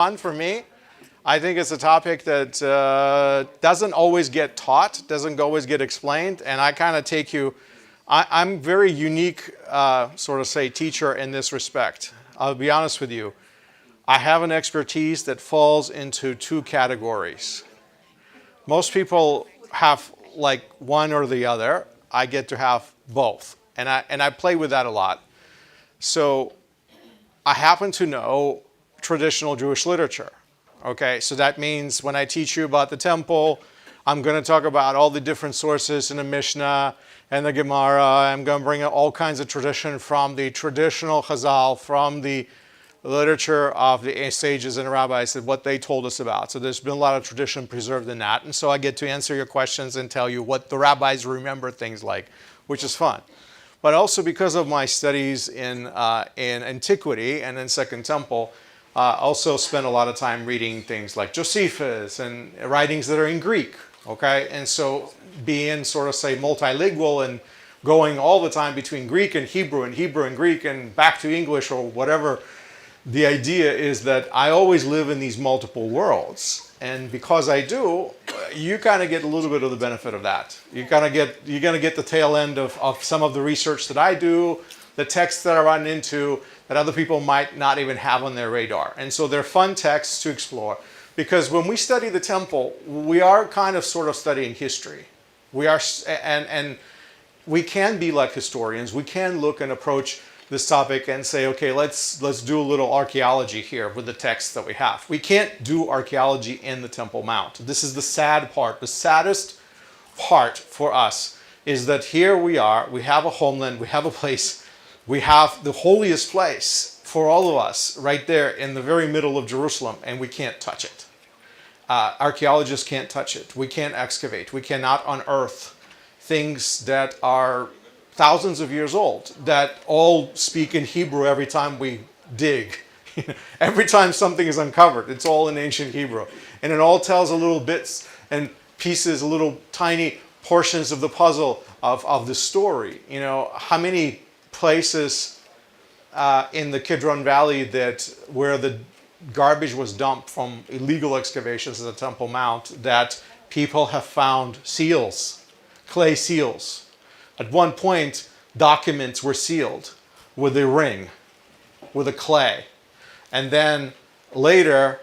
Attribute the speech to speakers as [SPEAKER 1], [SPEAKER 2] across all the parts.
[SPEAKER 1] Fun for me. I think it's a topic that doesn't always get taught, doesn't always get explained, and I kind of take you. I'm very unique, sort of say, teacher in this respect. I'll be honest with you. I have an expertise that falls into two categories. Most people have like one or the other. I get to have both, and I play with that a lot. So I happen to know traditional Jewish literature. Okay, so that means when I teach you about the temple, I'm going to talk about all the different sources in the Mishnah and the Gemara. I'm going to bring out all kinds of tradition from the traditional Chazal, from the literature of the sages and rabbis, and what they told us about. So there's been a lot of tradition preserved in that. And so I get to answer your questions and tell you what the rabbis remember things like, which is fun. But also because of my studies in antiquity and in Second Temple, also spend a lot of time reading things like Josephus and writings that are in Greek, okay? And so being sort of, say, multilingual and going all the time between Greek and Hebrew and Greek and back to English or whatever, the idea is that I always live in these multiple worlds. And because I do, you kind of get a little bit of the benefit of that. You're going to get the tail end of some of the research that I do, the texts that I run into, that other people might not even have on their radar. And so they're fun texts to explore. Because when we study the temple, we are kind of sort of studying history. We are, and we can be like historians. We can look and approach this topic and say, okay, let's do a little archaeology here with the texts that we have. We can't do archaeology in the Temple Mount. This is the sad part. The saddest part for us is that here we are, we have a homeland, we have a place, we have the holiest place for all of us right there in the very middle of Jerusalem, and we can't touch it. Archaeologists can't touch it. We can't excavate. We cannot unearth things that are thousands of years old, that all speak in Hebrew every time we dig. Every time something is uncovered, it's all in ancient Hebrew. And it all tells a little bits and pieces, little tiny portions of the puzzle of the story. You know, how many places in the Kidron Valley where the garbage was dumped from illegal excavations of the Temple Mount, that people have found seals, clay seals. At one point, documents were sealed with a ring, with a clay. And then later,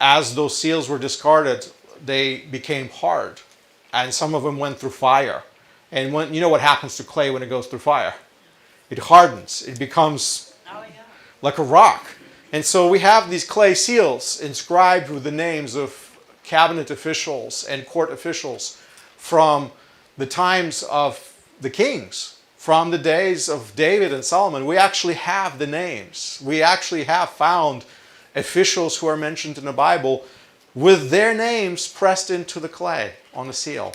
[SPEAKER 1] as those seals were discarded, they became hard. And some of them went through fire. And when, you know what happens to clay when it goes through fire? It hardens. It becomes like a rock. And so we have these clay seals inscribed with the names of cabinet officials and court officials from the times of the kings, from the days of David and Solomon. We actually have the names. We actually have found officials who are mentioned in the Bible with their names pressed into the clay on the seal,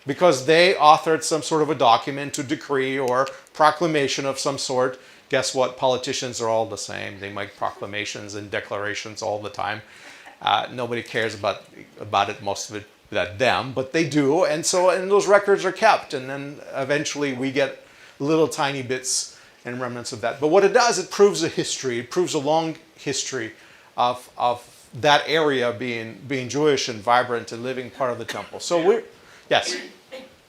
[SPEAKER 1] because they authored some sort of a document, a decree or proclamation of some sort. Guess what? Politicians are all the same. They make proclamations and declarations all the time. Nobody cares about it, most of it, that them, but they do. And those records are kept. And then eventually we get little tiny bits and remnants of that. But what it does, it proves a history. It proves a long history of that area being Jewish and vibrant and living part of the temple. So yes?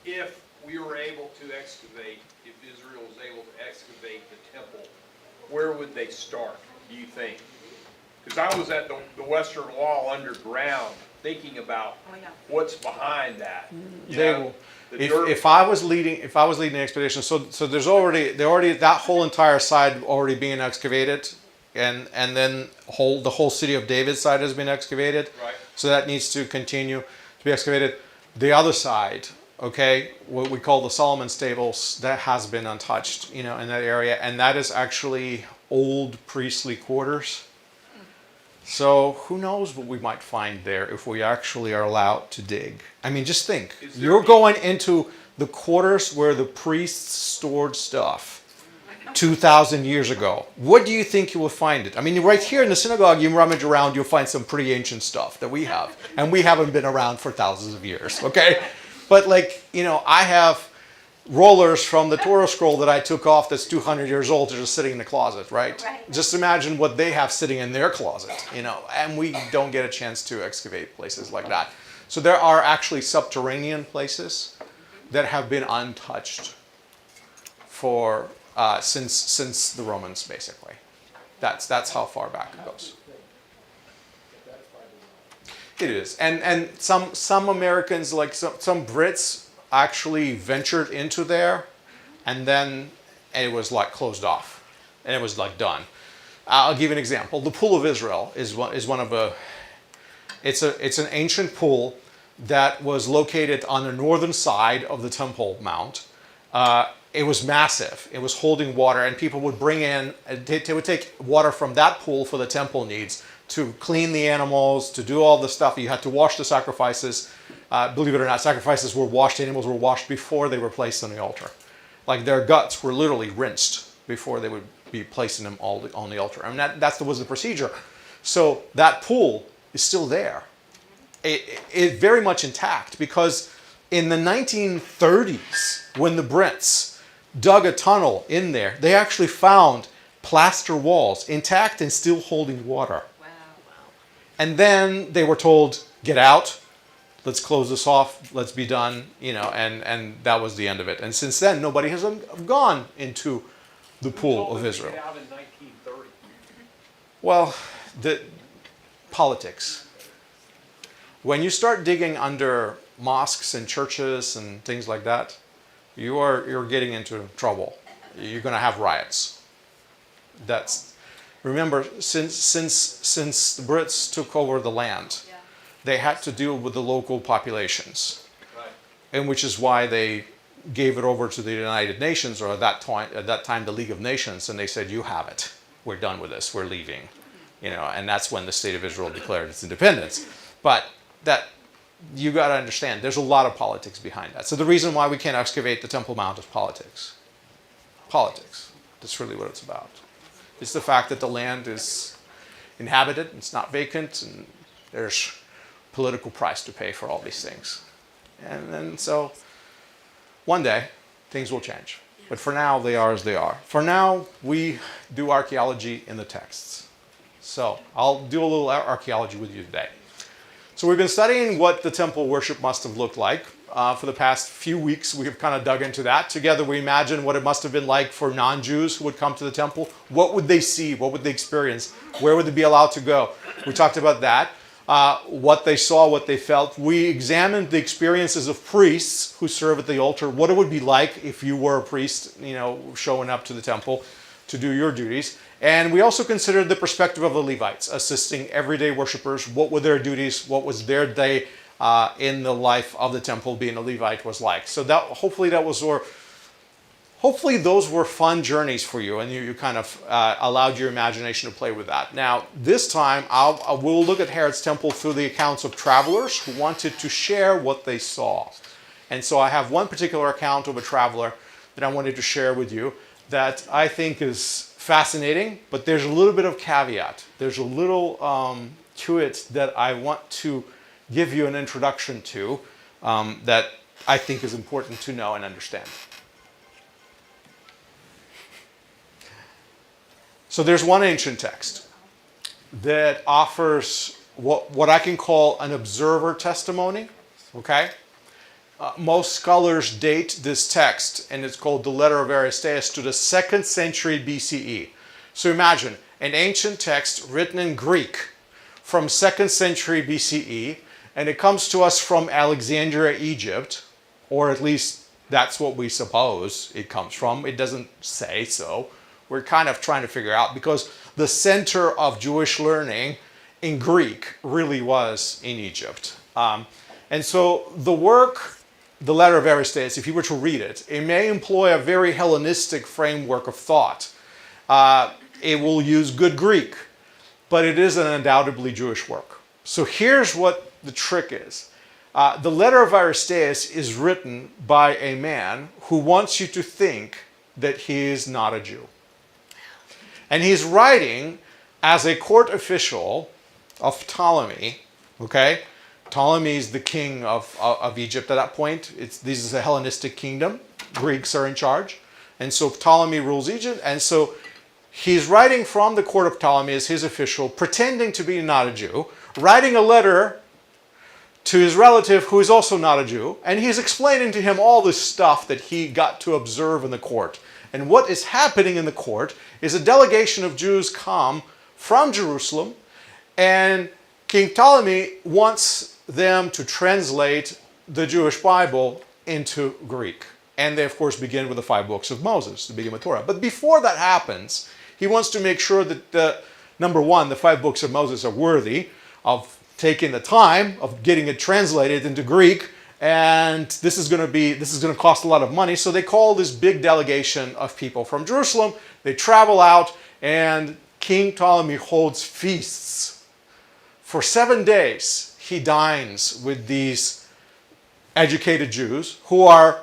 [SPEAKER 2] If we were able to excavate, if Israel was able to excavate the temple, where would they start, do you think? Because I was at the Western Wall underground thinking about what's behind that.
[SPEAKER 1] If I was leading the expedition, so there's already that whole entire side already being excavated, and then the whole city of David side has been excavated.
[SPEAKER 2] Right.
[SPEAKER 1] So that needs to continue to be excavated. The other side, okay, what we call the Solomon Stables, that has been untouched, in that area, and that is actually old priestly quarters. So who knows what we might find there if we actually are allowed to dig. I mean, just think. You're going into the quarters where the priests stored stuff 2,000 years ago. What do you think you will find it? I mean, right here in the synagogue, you rummage around, you'll find some pretty ancient stuff that we have. And we haven't been around for thousands of years, okay? But I have rollers from the Torah scroll that I took off that's 200 years old are just sitting in the closet, right?
[SPEAKER 3] Right.
[SPEAKER 1] Just imagine what they have sitting in their closet, and we don't get a chance to excavate places like that. So there are actually subterranean places that have been untouched for since the Romans, basically. That's how far back it goes. It is, and some Americans, like some Brits, actually ventured into there, and then it was like closed off, and it was like done. I'll give you an example. The Pool of Israel is one of a. It's an ancient pool that was located on the northern side of the Temple Mount. It was massive. It was holding water, and people would bring in. They would take water from that pool for the temple needs, to clean the animals, to do all the stuff. You had to wash the sacrifices. Believe it or not, sacrifices were washed, animals were washed before they were placed on the altar. Like their guts were literally rinsed before they would be placing them all on the altar. I mean, that was the procedure. So that pool is still there. It very much intact, because in the 1930s, when the Brits dug a tunnel in there, they actually found plaster walls intact and still holding water.
[SPEAKER 3] Wow.
[SPEAKER 1] And then they were told, get out, let's close this off, let's be done, and that was the end of it. And since then, nobody has gone into the pool of Israel.
[SPEAKER 2] Get out in 1930.
[SPEAKER 1] Well, the politics. When you start digging under mosques and churches and things like that, you're getting into trouble. You're going to have riots. Remember, since the Brits took over the land,
[SPEAKER 3] Yeah.
[SPEAKER 1] they had to deal with the local populations,
[SPEAKER 2] Right.
[SPEAKER 1] and which is why they gave it over to the United Nations, or at that time the League of Nations, and they said, you have it. We're done with this. We're leaving. And that's when the state of Israel declared its independence. But that, you got to understand, there's a lot of politics behind that. So the reason why we can't excavate the Temple Mount is politics. Politics. That's really what it's about. It's the fact that the land is inhabited, it's not vacant, and there's political price to pay for all these things. And then so one day things will change. But for now, they are as they are. For now, we do archaeology in the texts. So I'll do a little archaeology with you today. So we've been studying what the temple worship must have looked like. For the past few weeks, we have kind of dug into that. Together, we imagine what it must have been like for non-Jews who would come to the temple. What would they see? What would they experience? Where would they be allowed to go? We talked about that. What they saw, what they felt. We examined the experiences of priests who serve at the altar. What it would be like if you were a priest, showing up to the temple to do your duties. And we also considered the perspective of the Levites, assisting everyday worshipers. What were their duties? What was their day in the life of the temple being a Levite was like? So that hopefully those were fun journeys for you, and you kind of allowed your imagination to play with that. Now, this time, we'll look at Herod's temple through the accounts of travelers who wanted to share what they saw. And so I have one particular account of a traveler that I wanted to share with you that I think is fascinating, but there's a little bit of caveat. There's a little to it that I want to give you an introduction to that I think is important to know and understand. So there's one ancient text that offers what I can call an observer testimony, okay? Most scholars date this text, and it's called the Letter of Aristeas, to the 2nd century BCE. So imagine an ancient text written in Greek from 2nd century BCE, and it comes to us from Alexandria, Egypt, or at least that's what we suppose it comes from. It doesn't say so. We're kind of trying to figure out, because the center of Jewish learning in Greek really was in Egypt. And so the work, the Letter of Aristeas, if you were to read it, it may employ a very Hellenistic framework of thought. It will use good Greek, but it is an undoubtedly Jewish work. So here's what the trick is. The Letter of Aristeas is written by a man who wants you to think that he is not a Jew. And he's writing as a court official of Ptolemy, okay? Ptolemy is the king of Egypt at that point. This is a Hellenistic kingdom. Greeks are in charge. And so Ptolemy rules Egypt. And so he's writing from the court of Ptolemy as his official, pretending to be not a Jew, writing a letter to his relative who is also not a Jew, and he's explaining to him all this stuff that he got to observe in the court. And what is happening in the court is a delegation of Jews come from Jerusalem, and King Ptolemy wants them to translate the Jewish Bible into Greek. And they, of course, begin with the 5 books of Moses, to begin with Torah. But before that happens, he wants to make sure that, number one, the 5 books of Moses are worthy of taking the time of getting it translated into Greek, and this is going to cost a lot of money. So they call this big delegation of people from Jerusalem. They travel out, and King Ptolemy holds feasts. For 7 days, he dines with these educated Jews who are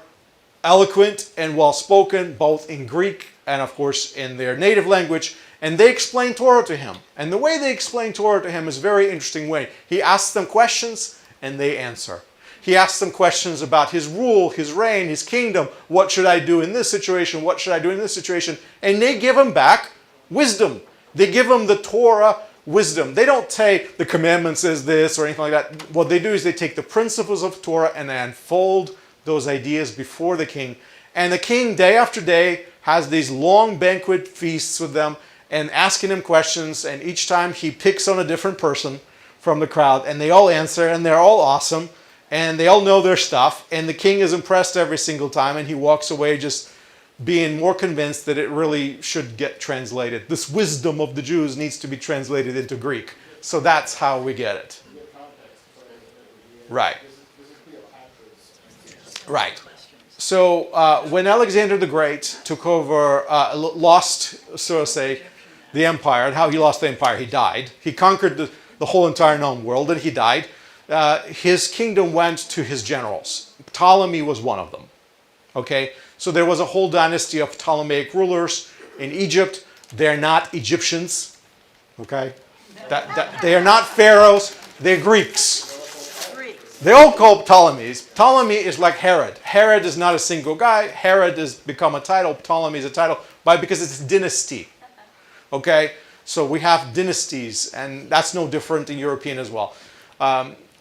[SPEAKER 1] eloquent and well-spoken, both in Greek and, of course, in their native language. And they explain Torah to him. And the way they explain Torah to him is a very interesting way. He asks them questions, and they answer. He asks them questions about his rule, his reign, his kingdom. What should I do in this situation? What should I do in this situation? And they give him back wisdom. They give him the Torah wisdom. They don't say the commandment says this or anything like that. What they do is they take the principles of Torah and they unfold those ideas before the king. And the king, day after day, has these long banquet feasts with them and asking him questions, and each time he picks on a different person from the crowd, and they all answer, and they're all awesome, and they all know their stuff, and the king is impressed every single time, and he walks away just being more convinced that it really should get translated. This wisdom of the Jews needs to be translated into Greek. So that's how we get it. Right. Right. So when Alexander the Great took over, lost, so to say, the empire, and how he lost the empire, he died. He conquered the whole entire known world, and he died. His kingdom went to his generals. Ptolemy was one of them. Okay? So there was a whole dynasty of Ptolemaic rulers in Egypt. They're not Egyptians. Okay? They are not pharaohs. They're Greeks. They all call Ptolemies. Ptolemy is like Herod. Herod is not a single guy. Herod has become a title. Ptolemy is a title because it's a dynasty. Okay? So we have dynasties, and that's no different in European as well.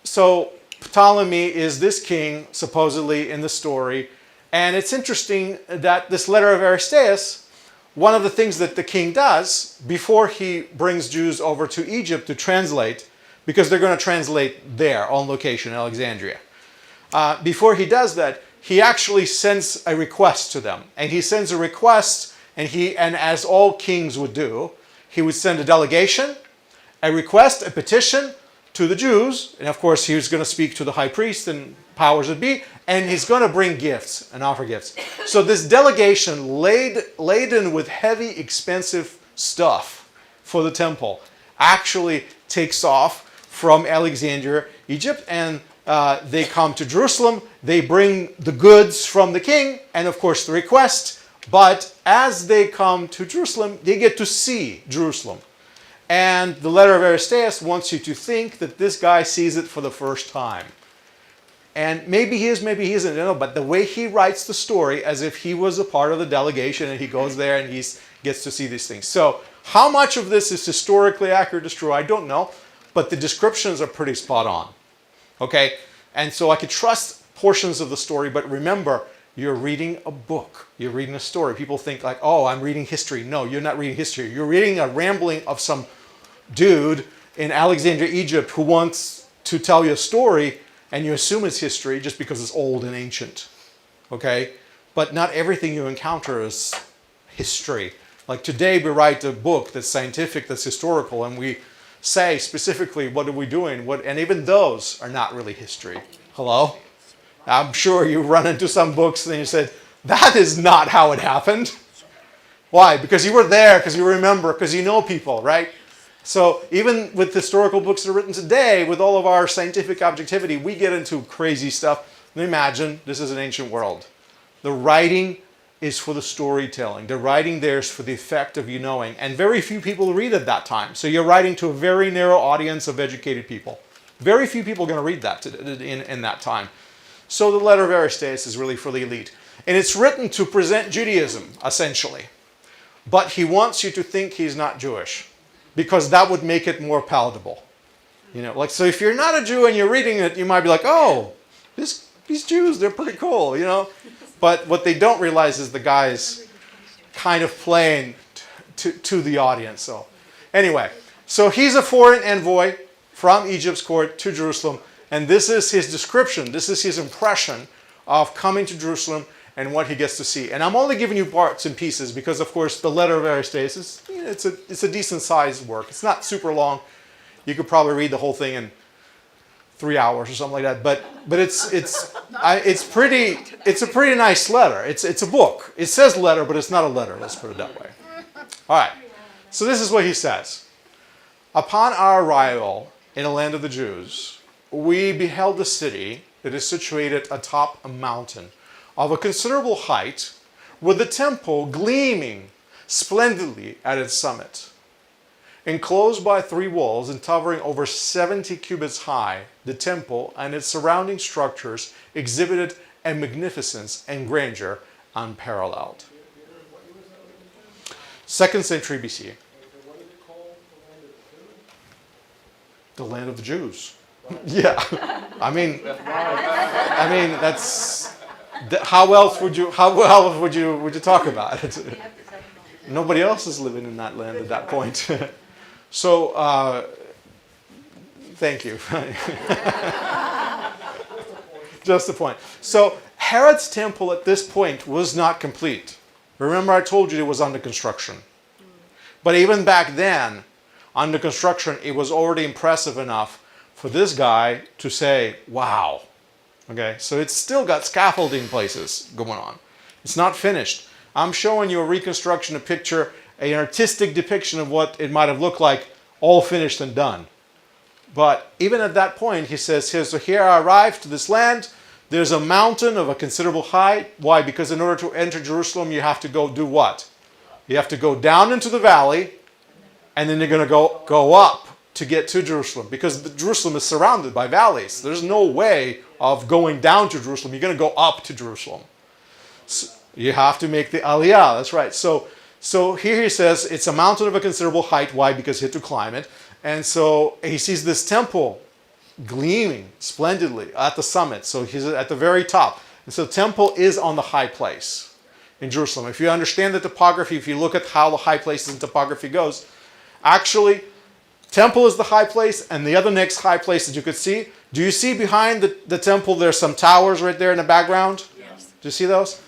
[SPEAKER 1] So Ptolemy is this king, supposedly, in the story. And it's interesting that this letter of Aristeas, one of the things that the king does before he brings Jews over to Egypt to translate, because they're going to translate there on location in Alexandria. Before he does that, he actually sends a request to them. And he sends a request, and as all kings would do, he would send a delegation, a request, a petition to the Jews. And of course, he was going to speak to the high priest and powers that be, and he's going to bring gifts and offer gifts. So this delegation laden with heavy, expensive stuff for the temple actually takes off from Alexandria, Egypt, and they come to Jerusalem. They bring the goods from the king, and of course the request. But as they come to Jerusalem, they get to see Jerusalem. And the letter of Aristeas wants you to think that this guy sees it for the first time. And maybe he is, maybe he isn't, I don't know, but the way he writes the story as if he was a part of the delegation and he goes there and he gets to see these things. So how much of this is historically accurate is true, I don't know, but the descriptions are pretty spot on. Okay? And so I could trust portions of the story, but remember, you're reading a book. You're reading a story. People think like, oh, I'm reading history. No, you're not reading history. You're reading a rambling of some dude in Alexandria, Egypt, who wants to tell you a story, and you assume it's history just because it's old and ancient. Okay? But not everything you encounter is history. Like today we write a book that's scientific, that's historical, and we say specifically what are we doing, and even those are not really history. Hello? I'm sure you run into some books and you said, that is not how it happened. Why? Because you were there, because you remember, because you know people, right? So even with historical books that are written today, with all of our scientific objectivity, we get into crazy stuff. Imagine this is an ancient world. The writing is for the storytelling. The writing there is for the effect of you knowing. And very few people read at that time. So you're writing to a very narrow audience of educated people. Very few people are going to read that in that time. So the letter of Aristeas is really for the elite. And it's written to present Judaism, essentially. But he wants you to think he's not Jewish, because that would make it more palatable. You know, like, so if you're not a Jew and you're reading it, you might be like, oh, these Jews, they're pretty cool, you know. But what they don't realize is the guy's kind of playing to the audience. So anyway, so he's a foreign envoy from Egypt's court to Jerusalem. And this is his description. This is his impression of coming to Jerusalem and what he gets to see. And I'm only giving you parts and pieces because, of course, the letter of Aristarchus is, you know, it's a decent sized work. It's not super long. You could probably read the whole thing in 3 hours or something like that. But it's a pretty nice letter. It's a book. It says letter, but it's not a letter. Let's put it that way. All right. So this is what he says. Upon our arrival in the land of the Jews, we beheld a city that is situated atop a mountain of a considerable height, with the temple gleaming splendidly at its summit. Enclosed by 3 walls and towering over 70 cubits high, the temple and its surrounding structures exhibited a magnificence and grandeur unparalleled. 2nd century BC. The land of the Jews. Yeah, I mean that's how else would you talk about it? Nobody else is living in that land at that point. So thank you. Just the point. So Herod's temple at this point was not complete. Remember, I told you it was under construction. But even back then, under construction, it was already impressive enough for this guy to say, wow. Okay, so it's still got scaffolding places going on. It's not finished. I'm showing you a reconstruction, a picture, an artistic depiction of what it might have looked like, all finished and done. But even at that point, he says, so here I arrived to this land. There's a mountain of a considerable height. Why? Because in order to enter Jerusalem, you have to go do what? You have to go down into the valley, and then you're going to go up to get to Jerusalem, because Jerusalem is surrounded by valleys. There's no way of going down to Jerusalem. You're going to go up to Jerusalem. So you have to make the aliyah. That's right. So here he says it's a mountain of a considerable height. Why? Because he had to climb it. And so he sees this temple gleaming splendidly at the summit. So he's at the very top. And so the temple is on the high place in Jerusalem. If you understand the topography, if you look at how the high places in topography goes, actually, temple is the high place, and the other next high place that you could see. Do you see behind the temple there's some towers right there in the background? Yes. Do you see those?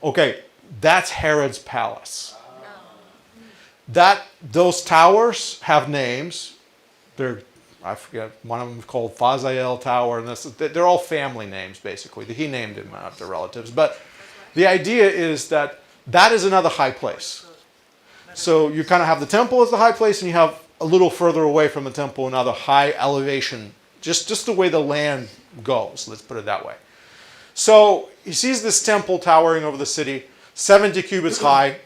[SPEAKER 1] Okay, that's Herod's palace. Those towers have names. I forget, one of them is called Phasael Tower, and they're all family names, basically. He named them after relatives. But the idea is that is another high place. So you kind of have the temple as the high place, and you have a little further away from the temple another high elevation, just the way the land goes, let's put it that way. So he sees this temple towering over the city, 70 cubits high,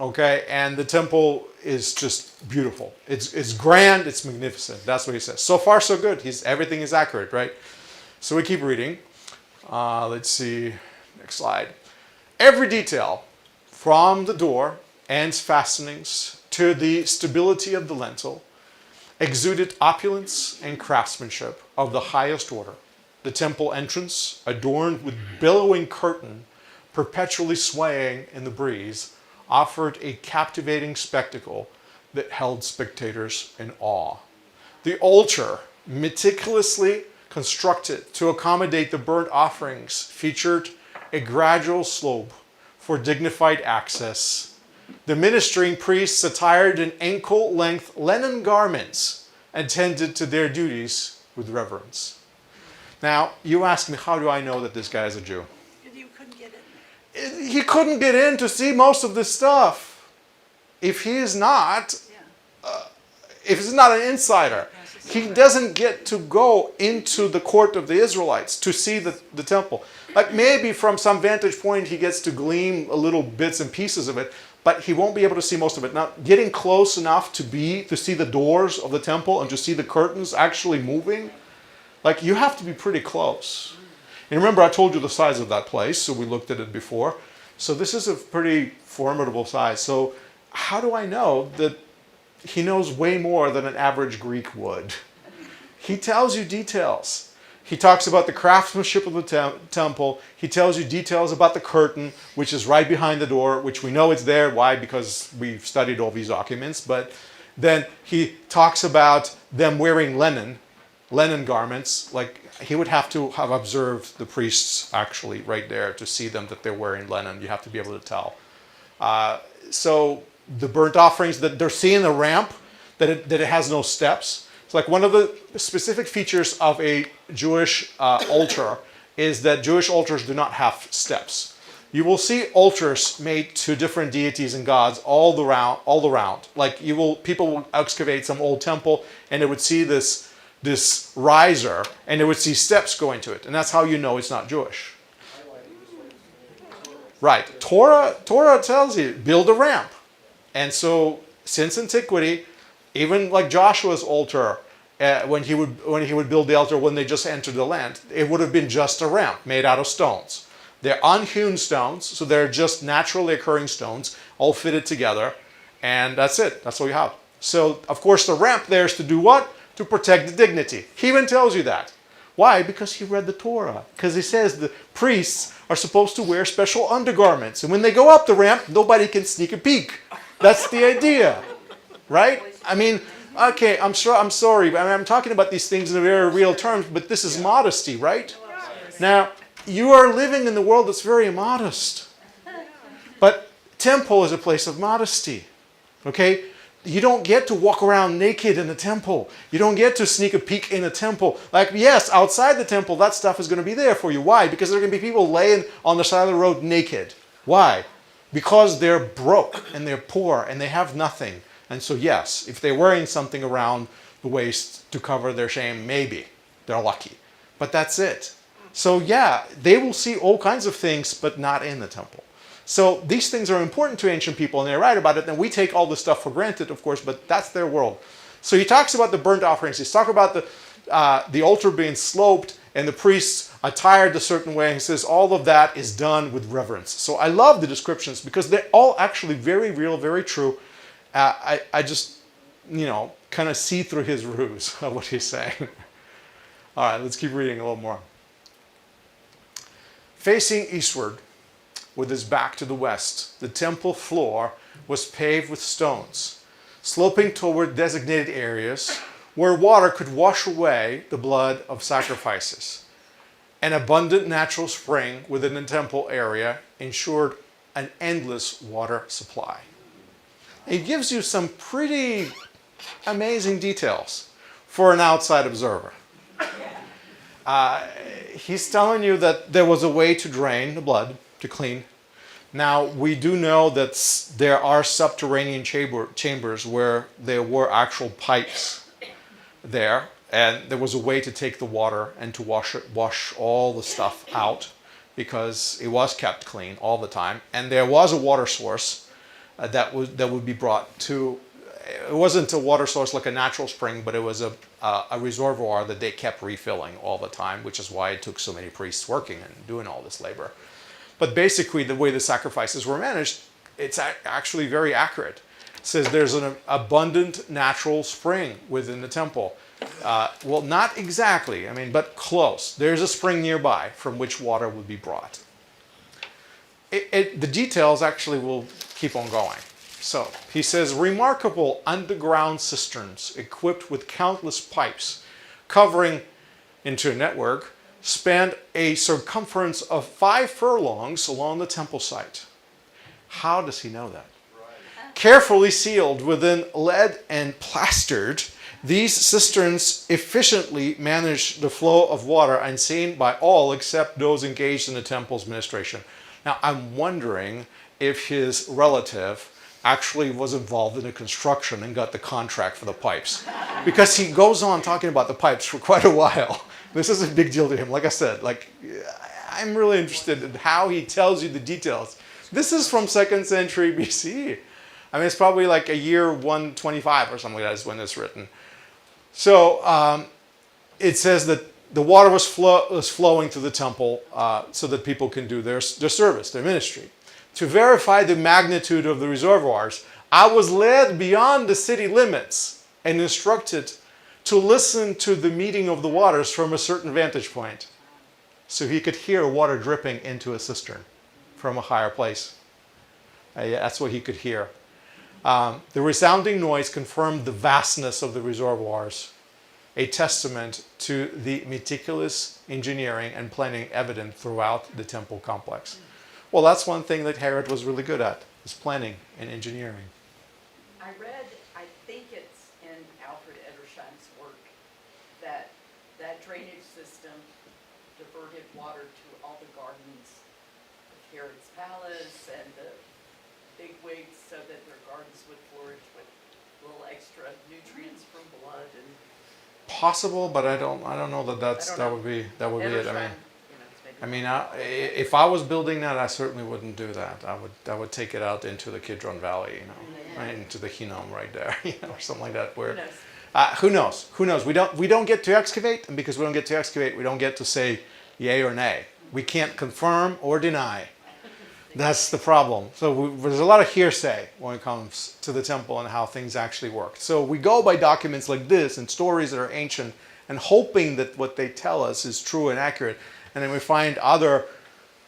[SPEAKER 1] okay, and the temple is just beautiful. It's grand, it's magnificent. That's what he says. So far, so good. Everything is accurate, right? So we keep reading. Let's see, next slide. Every detail, from the door and its fastenings to the stability of the lintel, exuded opulence and craftsmanship of the highest order. The temple entrance, adorned with billowing curtain, perpetually swaying in the breeze, offered a captivating spectacle that held spectators in awe. The altar, meticulously constructed to accommodate the burnt offerings, featured a gradual slope for dignified access. The ministering priests, attired in ankle-length linen garments, attended to their duties with reverence. Now, you ask me, how do I know that this guy is a Jew?
[SPEAKER 3] You couldn't get in.
[SPEAKER 1] He couldn't get in to see most of this stuff. If he is not, if he's not an insider, he doesn't get to go into the court of the Israelites to see the temple. Like maybe from some vantage point he gets to glean a little bits and pieces of it, but he won't be able to see most of it. Now, getting close enough to see the doors of the temple and to see the curtains actually moving, like you have to be pretty close. And remember, I told you the size of that place, so we looked at it before. So this is a pretty formidable size. So how do I know that he knows way more than an average Greek would? He tells you details. He talks about the craftsmanship of the temple. He tells you details about the curtain, which is right behind the door, which we know it's there. Why? Because we've studied all these documents. But then he talks about them wearing linen garments. Like he would have to have observed the priests actually right there to see them that they're wearing linen. You have to be able to tell. So the burnt offerings, that they're seeing the ramp, that it has no steps. It's like one of the specific features of a Jewish altar is that Jewish altars do not have steps. You will see altars made to different deities and gods all around. Like people will excavate some old temple and they would see this riser and they would see steps going to it, and that's how you know it's not Jewish. Right? Torah tells you build a ramp, and so since antiquity, even like Joshua's altar, when he would build the altar when they just entered the land, it would have been just a ramp made out of stones. They're unhewn stones, so they're just naturally occurring stones, all fitted together, and that's it. That's all you have. So, of course, the ramp there is to do what? To protect the dignity. He even tells you that. Why? Because he read the Torah. Because he says the priests are supposed to wear special undergarments, and when they go up the ramp, nobody can sneak a peek. That's the idea, right? I mean, okay, I'm sorry, but I'm talking about these things in very real terms, but this is modesty, right? Now, you are living in the world that's very modest. But temple is a place of modesty, okay? You don't get to walk around naked in a temple. You don't get to sneak a peek in a temple. Like, yes, outside the temple, that stuff is going to be there for you. Why? Because there are going to be people laying on the side of the road naked. Why? Because they're broke and they're poor and they have nothing. And so, yes, if they're wearing something around the waist to cover their shame, maybe they're lucky. But that's it. So, yeah, they will see all kinds of things, but not in the temple. So these things are important to ancient people, and they write about it, and we take all this stuff for granted, of course, but that's their world. So he talks about the burnt offerings. He's talking about the altar being sloped and the priests attired a certain way. He says all of that is done with reverence. So I love the descriptions because they're all actually very real, very true. I just, kind of see through his ruse of what he's saying. All right, let's keep reading a little more. Facing eastward, with his back to the west, the temple floor was paved with stones, sloping toward designated areas where water could wash away the blood of sacrifices. An abundant natural spring within the temple area ensured an endless water supply. It gives you some pretty amazing details for an outside observer. He's telling you that there was a way to drain the blood, to clean. Now, we do know that there are subterranean chambers where there were actual pipes there, and there was a way to take the water and to wash all the stuff out because it was kept clean all the time. And there was a water source that would be brought to. It wasn't a water source like a natural spring, but it was a reservoir that they kept refilling all the time, which is why it took so many priests working and doing all this labor. But basically, the way the sacrifices were managed, it's actually very accurate. It says there's an abundant natural spring within the temple. Well, not exactly, but close. There's a spring nearby from which water would be brought. The details actually will keep on going. So he says, remarkable underground cisterns equipped with countless pipes covering into a network spanned a circumference of 5 furlongs along the temple site. How does he know that? Right. Carefully sealed within lead and plastered, these cisterns efficiently manage the flow of water unseen by all except those engaged in the temple's administration. Now, I'm wondering if his relative actually was involved in the construction and got the contract for the pipes. Because he goes on talking about the pipes for quite a while. This is a big deal to him. Like I said, I'm really interested in how he tells you the details. This is from 2nd century BC. It's probably like a year 125 or something like that is when it's written. So it says that the water was flowing to the temple so that people can do their service, their ministry. To verify the magnitude of the reservoirs, I was led beyond the city limits and instructed to listen to the meeting of the waters from a certain vantage point, so he could hear water dripping into a cistern from a higher place. That's what he could hear. The resounding noise confirmed the vastness of the reservoirs, a testament to the meticulous engineering and planning evident throughout the temple complex. Well, that's one thing that Herod was really good at, is planning and engineering.
[SPEAKER 4] I read, I think it's in Alfred Edersheim's work, that drainage system diverted water to all the gardens of Herod's palace and the bigwigs so that their gardens would flourish with little extra nutrients from blood and.
[SPEAKER 1] Possible, but I don't know that would be it.
[SPEAKER 4] Edersheim,
[SPEAKER 1] I mean, if I was building that, I certainly wouldn't do that. I would take it out into the Kidron Valley, right into the Hinnom right there, or something like that. Where, who knows? Who knows? We don't get to excavate, and because we don't get to excavate, we don't get to say yay or nay. We can't confirm or deny. That's the problem. So there's a lot of hearsay when it comes to the temple and how things actually work. So we go by documents like this and stories that are ancient and hoping that what they tell us is true and accurate. And then we find other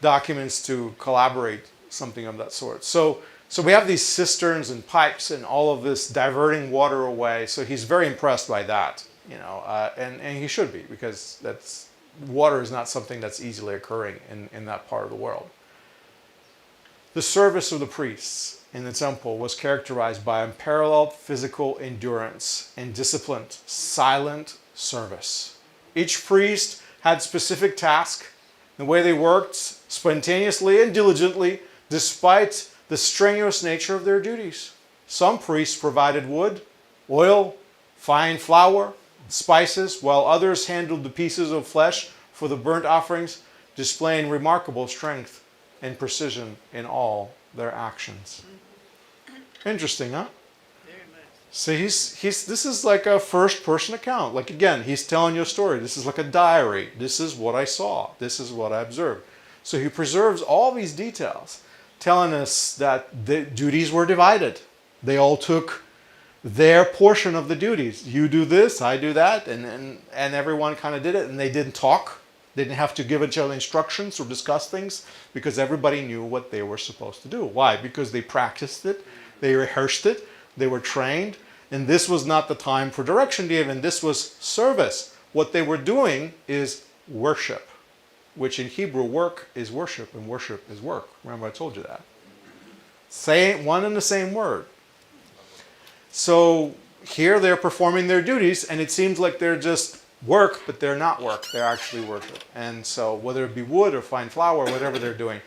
[SPEAKER 1] documents to collaborate something of that sort. So we have these cisterns and pipes and all of this diverting water away. So he's very impressed by that, and he should be, because water is not something that's easily occurring in that part of the world. The service of the priests in the temple was characterized by unparalleled physical endurance and disciplined, silent service. Each priest had specific tasks. The way they worked spontaneously and diligently, despite the strenuous nature of their duties. Some priests provided wood, oil, fine flour, spices, while others handled the pieces of flesh for the burnt offerings, displaying remarkable strength and precision in all their actions. Interesting, huh? So this is like a first-person account. Like, again, he's telling you a story. This is like a diary. This is what I saw. This is what I observed. So he preserves all these details, telling us that the duties were divided. They all took their portion of the duties. You do this, I do that, and everyone kind of did it, and they didn't talk. They didn't have to give each other instructions or discuss things, because everybody knew what they were supposed to do. Why? Because they practiced it, they rehearsed it, they were trained, and this was not the time for direction given. This was service. What they were doing is worship, which in Hebrew, work is worship, and worship is work. Remember I told you that. Same, one and the same word. So here they're performing their duties, and it seems like they're just work, but they're not work. They're actually worship. And so whether it be wood or fine flour, whatever they're doing,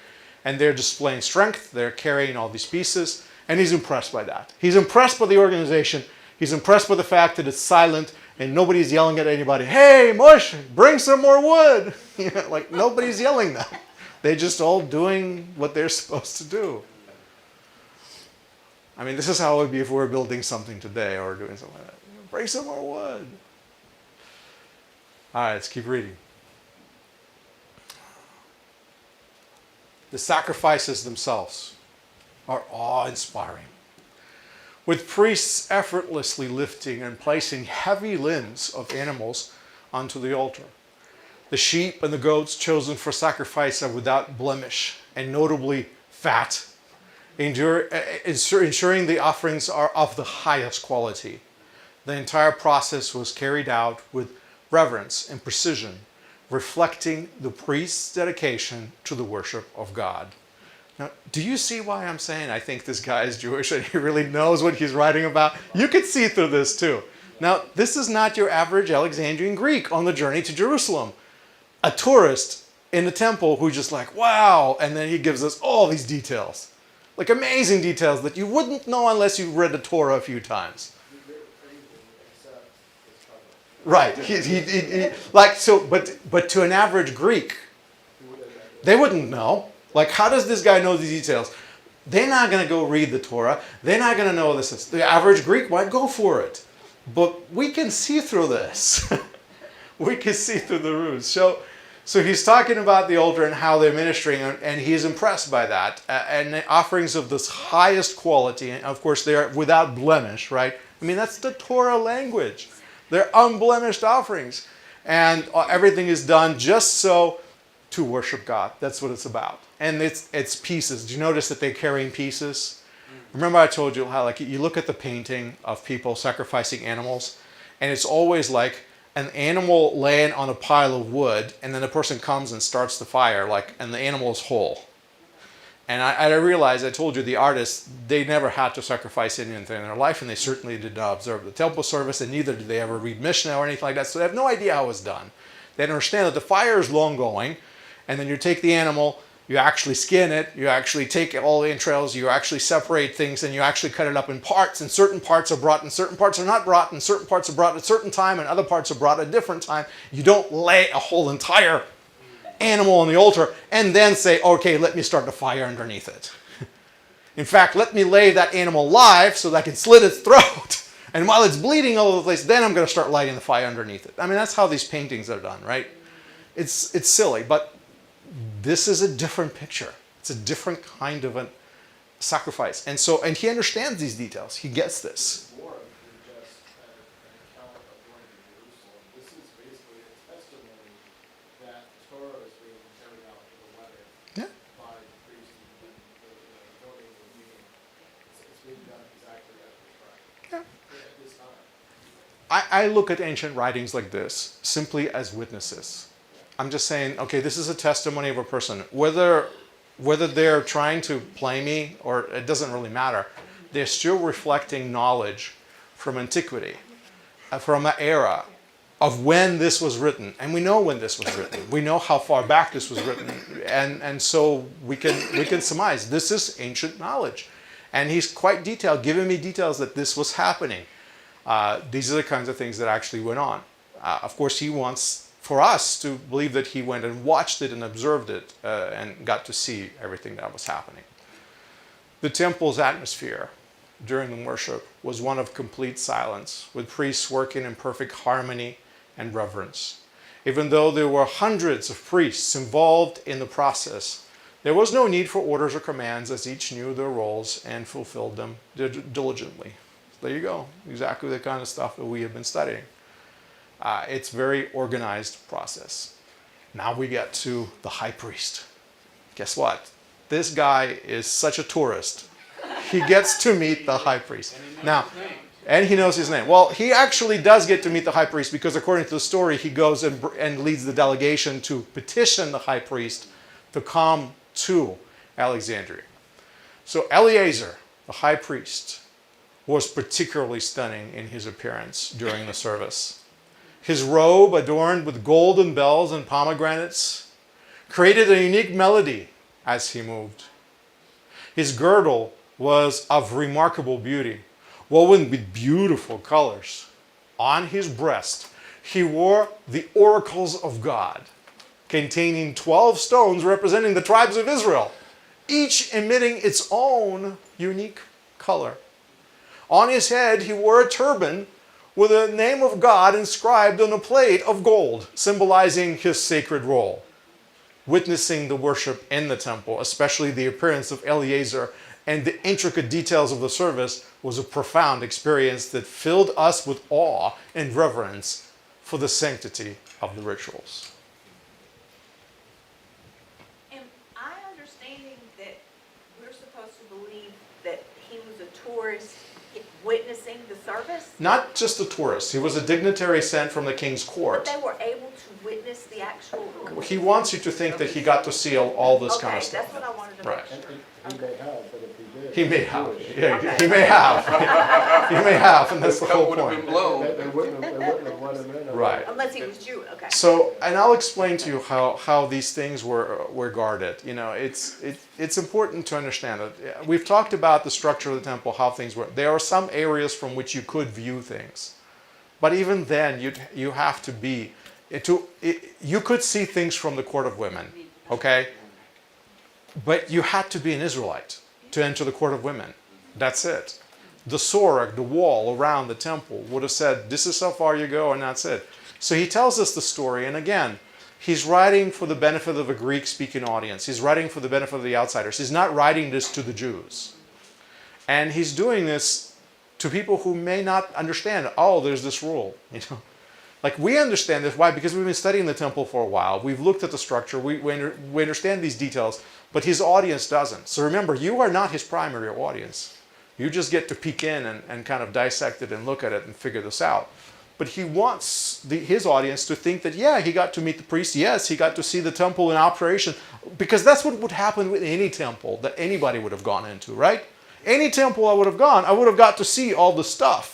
[SPEAKER 1] and they're displaying strength, they're carrying all these pieces, and he's impressed by that. He's impressed by the organization. He's impressed by the fact that it's silent and nobody's yelling at anybody, "Hey, Mush, bring some more wood." Like, nobody's yelling that. They're just all doing what they're supposed to do. I mean, this is how it would be if we were building something today or doing something like that. Bring some more wood. All right, let's keep reading. The sacrifices themselves are awe-inspiring, with priests effortlessly lifting and placing heavy limbs of animals onto the altar. The sheep and the goats chosen for sacrifice are without blemish and notably fat, ensuring the offerings are of the highest quality. The entire process was carried out with reverence and precision, reflecting the priest's dedication to the worship of God. Now, do you see why I'm saying I think this guy is Jewish and he really knows what he's writing about? You could see through this too. Now, this is not your average Alexandrian Greek on the journey to Jerusalem. A tourist in the temple who's just like, wow, and then he gives us all these details. Like amazing details that you wouldn't know unless you've read the Torah a few times. Right. But to an average Greek, they wouldn't know. Like, how does this guy know these details? They're not going to go read the Torah. They're not going to know this. The average Greek might go for it. But we can see through this. We can see through the roofs. So he's talking about the altar and how they're ministering, and he's impressed by that. And the offerings of this highest quality, and of course, they're without blemish, right? I mean, that's the Torah language. They're unblemished offerings. And everything is done just so to worship God. That's what it's about. And it's pieces. Do you notice that they're carrying pieces? Remember I told you how, like, you look at the painting of people sacrificing animals, and it's always like an animal laying on a pile of wood, and then the person comes and starts the fire, like, and the animal is whole. And I realized, I told you, the artists, they never had to sacrifice anything in their life, and they certainly did not observe the temple service, and neither did they ever read Mishnah or anything like that, so they have no idea how it was done. They understand that the fire is long going, and then you take the animal, you actually skin it, you actually take all the entrails, you actually separate things, and you actually cut it up in parts, and certain parts are brought and certain parts are not brought, and certain parts are brought at a certain time and other parts are brought at a different time. You don't lay a whole entire animal on the altar and then say, okay, let me start the fire underneath it. In fact, let me lay that animal live so that I can slit its throat. And while it's bleeding all over the place, then I'm going to start lighting the fire underneath it. I mean, that's how these paintings are done, right? It's silly, but this is a different picture. It's a different kind of a sacrifice. And he understands these details. He gets this.
[SPEAKER 5] More than just an account of going to Jerusalem. This is basically a testimony that the Torah is being carried out to the letter
[SPEAKER 1] Yeah.
[SPEAKER 5] by the priest and the voting of the meeting. It's being done exactly as prescribed at this time.
[SPEAKER 1] I look at ancient writings like this simply as witnesses. I'm just saying, okay, this is a testimony of a person. Whether they're trying to play me or it doesn't really matter, they're still reflecting knowledge from antiquity, from an era of when this was written. And we know when this was written. We know how far back this was written. And so we can surmise this is ancient knowledge. And he's quite detailed, giving me details that this was happening. These are the kinds of things that actually went on. Of course, he wants for us to believe that he went and watched it and observed it and got to see everything that was happening. The temple's atmosphere during the worship was one of complete silence, with priests working in perfect harmony and reverence. Even though there were hundreds of priests involved in the process, there was no need for orders or commands, as each knew their roles and fulfilled them diligently. There you go, exactly the kind of stuff that we have been studying. It's a very organized process. Now we get to the high priest. Guess what? This guy is such a tourist. He gets to meet the high priest. And he knows his name. Well, he actually does get to meet the high priest because according to the story, he goes and leads the delegation to petition the high priest to come to Alexandria. So Eleazar, the high priest, was particularly stunning in his appearance during the service. His robe, adorned with golden bells and pomegranates, created a unique melody as he moved. His girdle was of remarkable beauty, woven with beautiful colors. On his breast, he wore the oracles of God, containing 12 stones representing the tribes of Israel, each emitting its own unique color. On his head, he wore a turban with the name of God inscribed on a plate of gold, symbolizing his sacred role. Witnessing the worship in the temple, especially the appearance of Eleazar and the intricate details of the service, was a profound experience that filled us with awe and reverence for the sanctity of the rituals.
[SPEAKER 6] Am I understanding that we're supposed to believe that he was a tourist witnessing the service?
[SPEAKER 1] Not just a tourist, he was a dignitary sent from the king's
[SPEAKER 6] But
[SPEAKER 1] court.
[SPEAKER 6] they were able to witness the actual.
[SPEAKER 1] He wants you to think that he got to see all this kind of
[SPEAKER 6] Okay, that's
[SPEAKER 1] stuff.
[SPEAKER 6] what I wanted to
[SPEAKER 1] Right.
[SPEAKER 6] make sure.
[SPEAKER 5] He may have, but if he did.
[SPEAKER 1] He may have. Yeah, he may have. He may have, and that's the whole
[SPEAKER 2] Would have been
[SPEAKER 1] point.
[SPEAKER 2] blown.
[SPEAKER 5] They wouldn't have let him in.
[SPEAKER 1] Right.
[SPEAKER 6] Unless he was Jew, okay.
[SPEAKER 1] So, and I'll explain to you how these things were guarded. You know, it's important to understand that we've talked about the structure of the temple, how things were. There are some areas from which you could view things, but even then, you have to be you could see things from the court of women, okay? But you had to be an Israelite to enter the court of women. That's it. The sorag, the wall around the temple, would have said, this is how far you go, and that's it. So he tells us the story, and again, he's writing for the benefit of a Greek-speaking audience. He's writing for the benefit of the outsiders. He's not writing this to the Jews. And he's doing this to people who may not understand, oh, there's this rule, you know. Like, we understand this. Why? Because we've been studying the temple for a while. We've looked at the structure. We understand these details, but his audience doesn't. So remember, you are not his primary audience. You just get to peek in and kind of dissect it and look at it and figure this out. But he wants his audience to think that, yeah, he got to meet the priest. Yes, he got to see the temple in operation. Because that's what would happen with any temple that anybody would have gone into, right? Any temple I would have gone, I would have got to see all the stuff.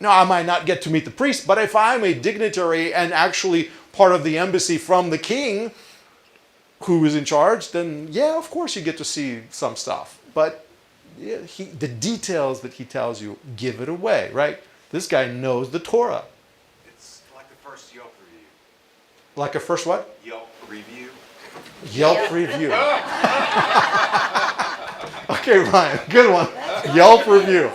[SPEAKER 1] Now, I might not get to meet the priest, but if I'm a dignitary and actually part of the embassy from the king who is in charge, then yeah, of course you get to see some stuff. But yeah, the details that he tells you give it away, right? This guy knows the Torah.
[SPEAKER 7] It's like the first Yelp review.
[SPEAKER 1] Like a first what?
[SPEAKER 7] Yelp review.
[SPEAKER 1] Yelp review. Okay, Ryan, good one. Yelp review.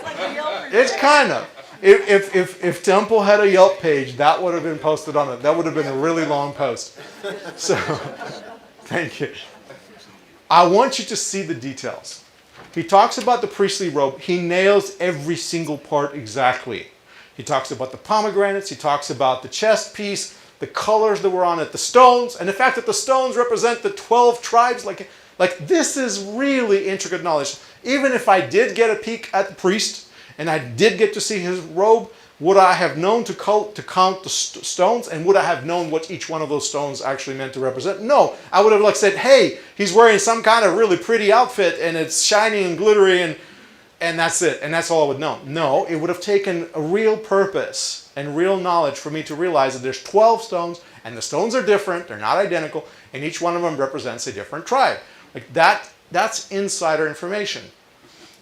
[SPEAKER 1] It's kind of. If Temple had a Yelp page, that would have been posted on it. That would have been a really long post. So, thank you. I want you to see the details. He talks about the priestly robe. He nails every single part exactly. He talks about the pomegranates. He talks about the chest piece, the colors that were on it, the stones, and the fact that the stones represent the 12 tribes. Like this is really intricate knowledge. Even if I did get a peek at the priest, and I did get to see his robe, would I have known to count the stones? And would I have known what each one of those stones actually meant to represent? No. I would have said, hey, he's wearing some kind of really pretty outfit and it's shiny and glittery and that's it. And that's all I would know. No, it would have taken a real purpose and real knowledge for me to realize that there's 12 stones and the stones are different. They're not identical. And each one of them represents a different tribe. Like that's insider information.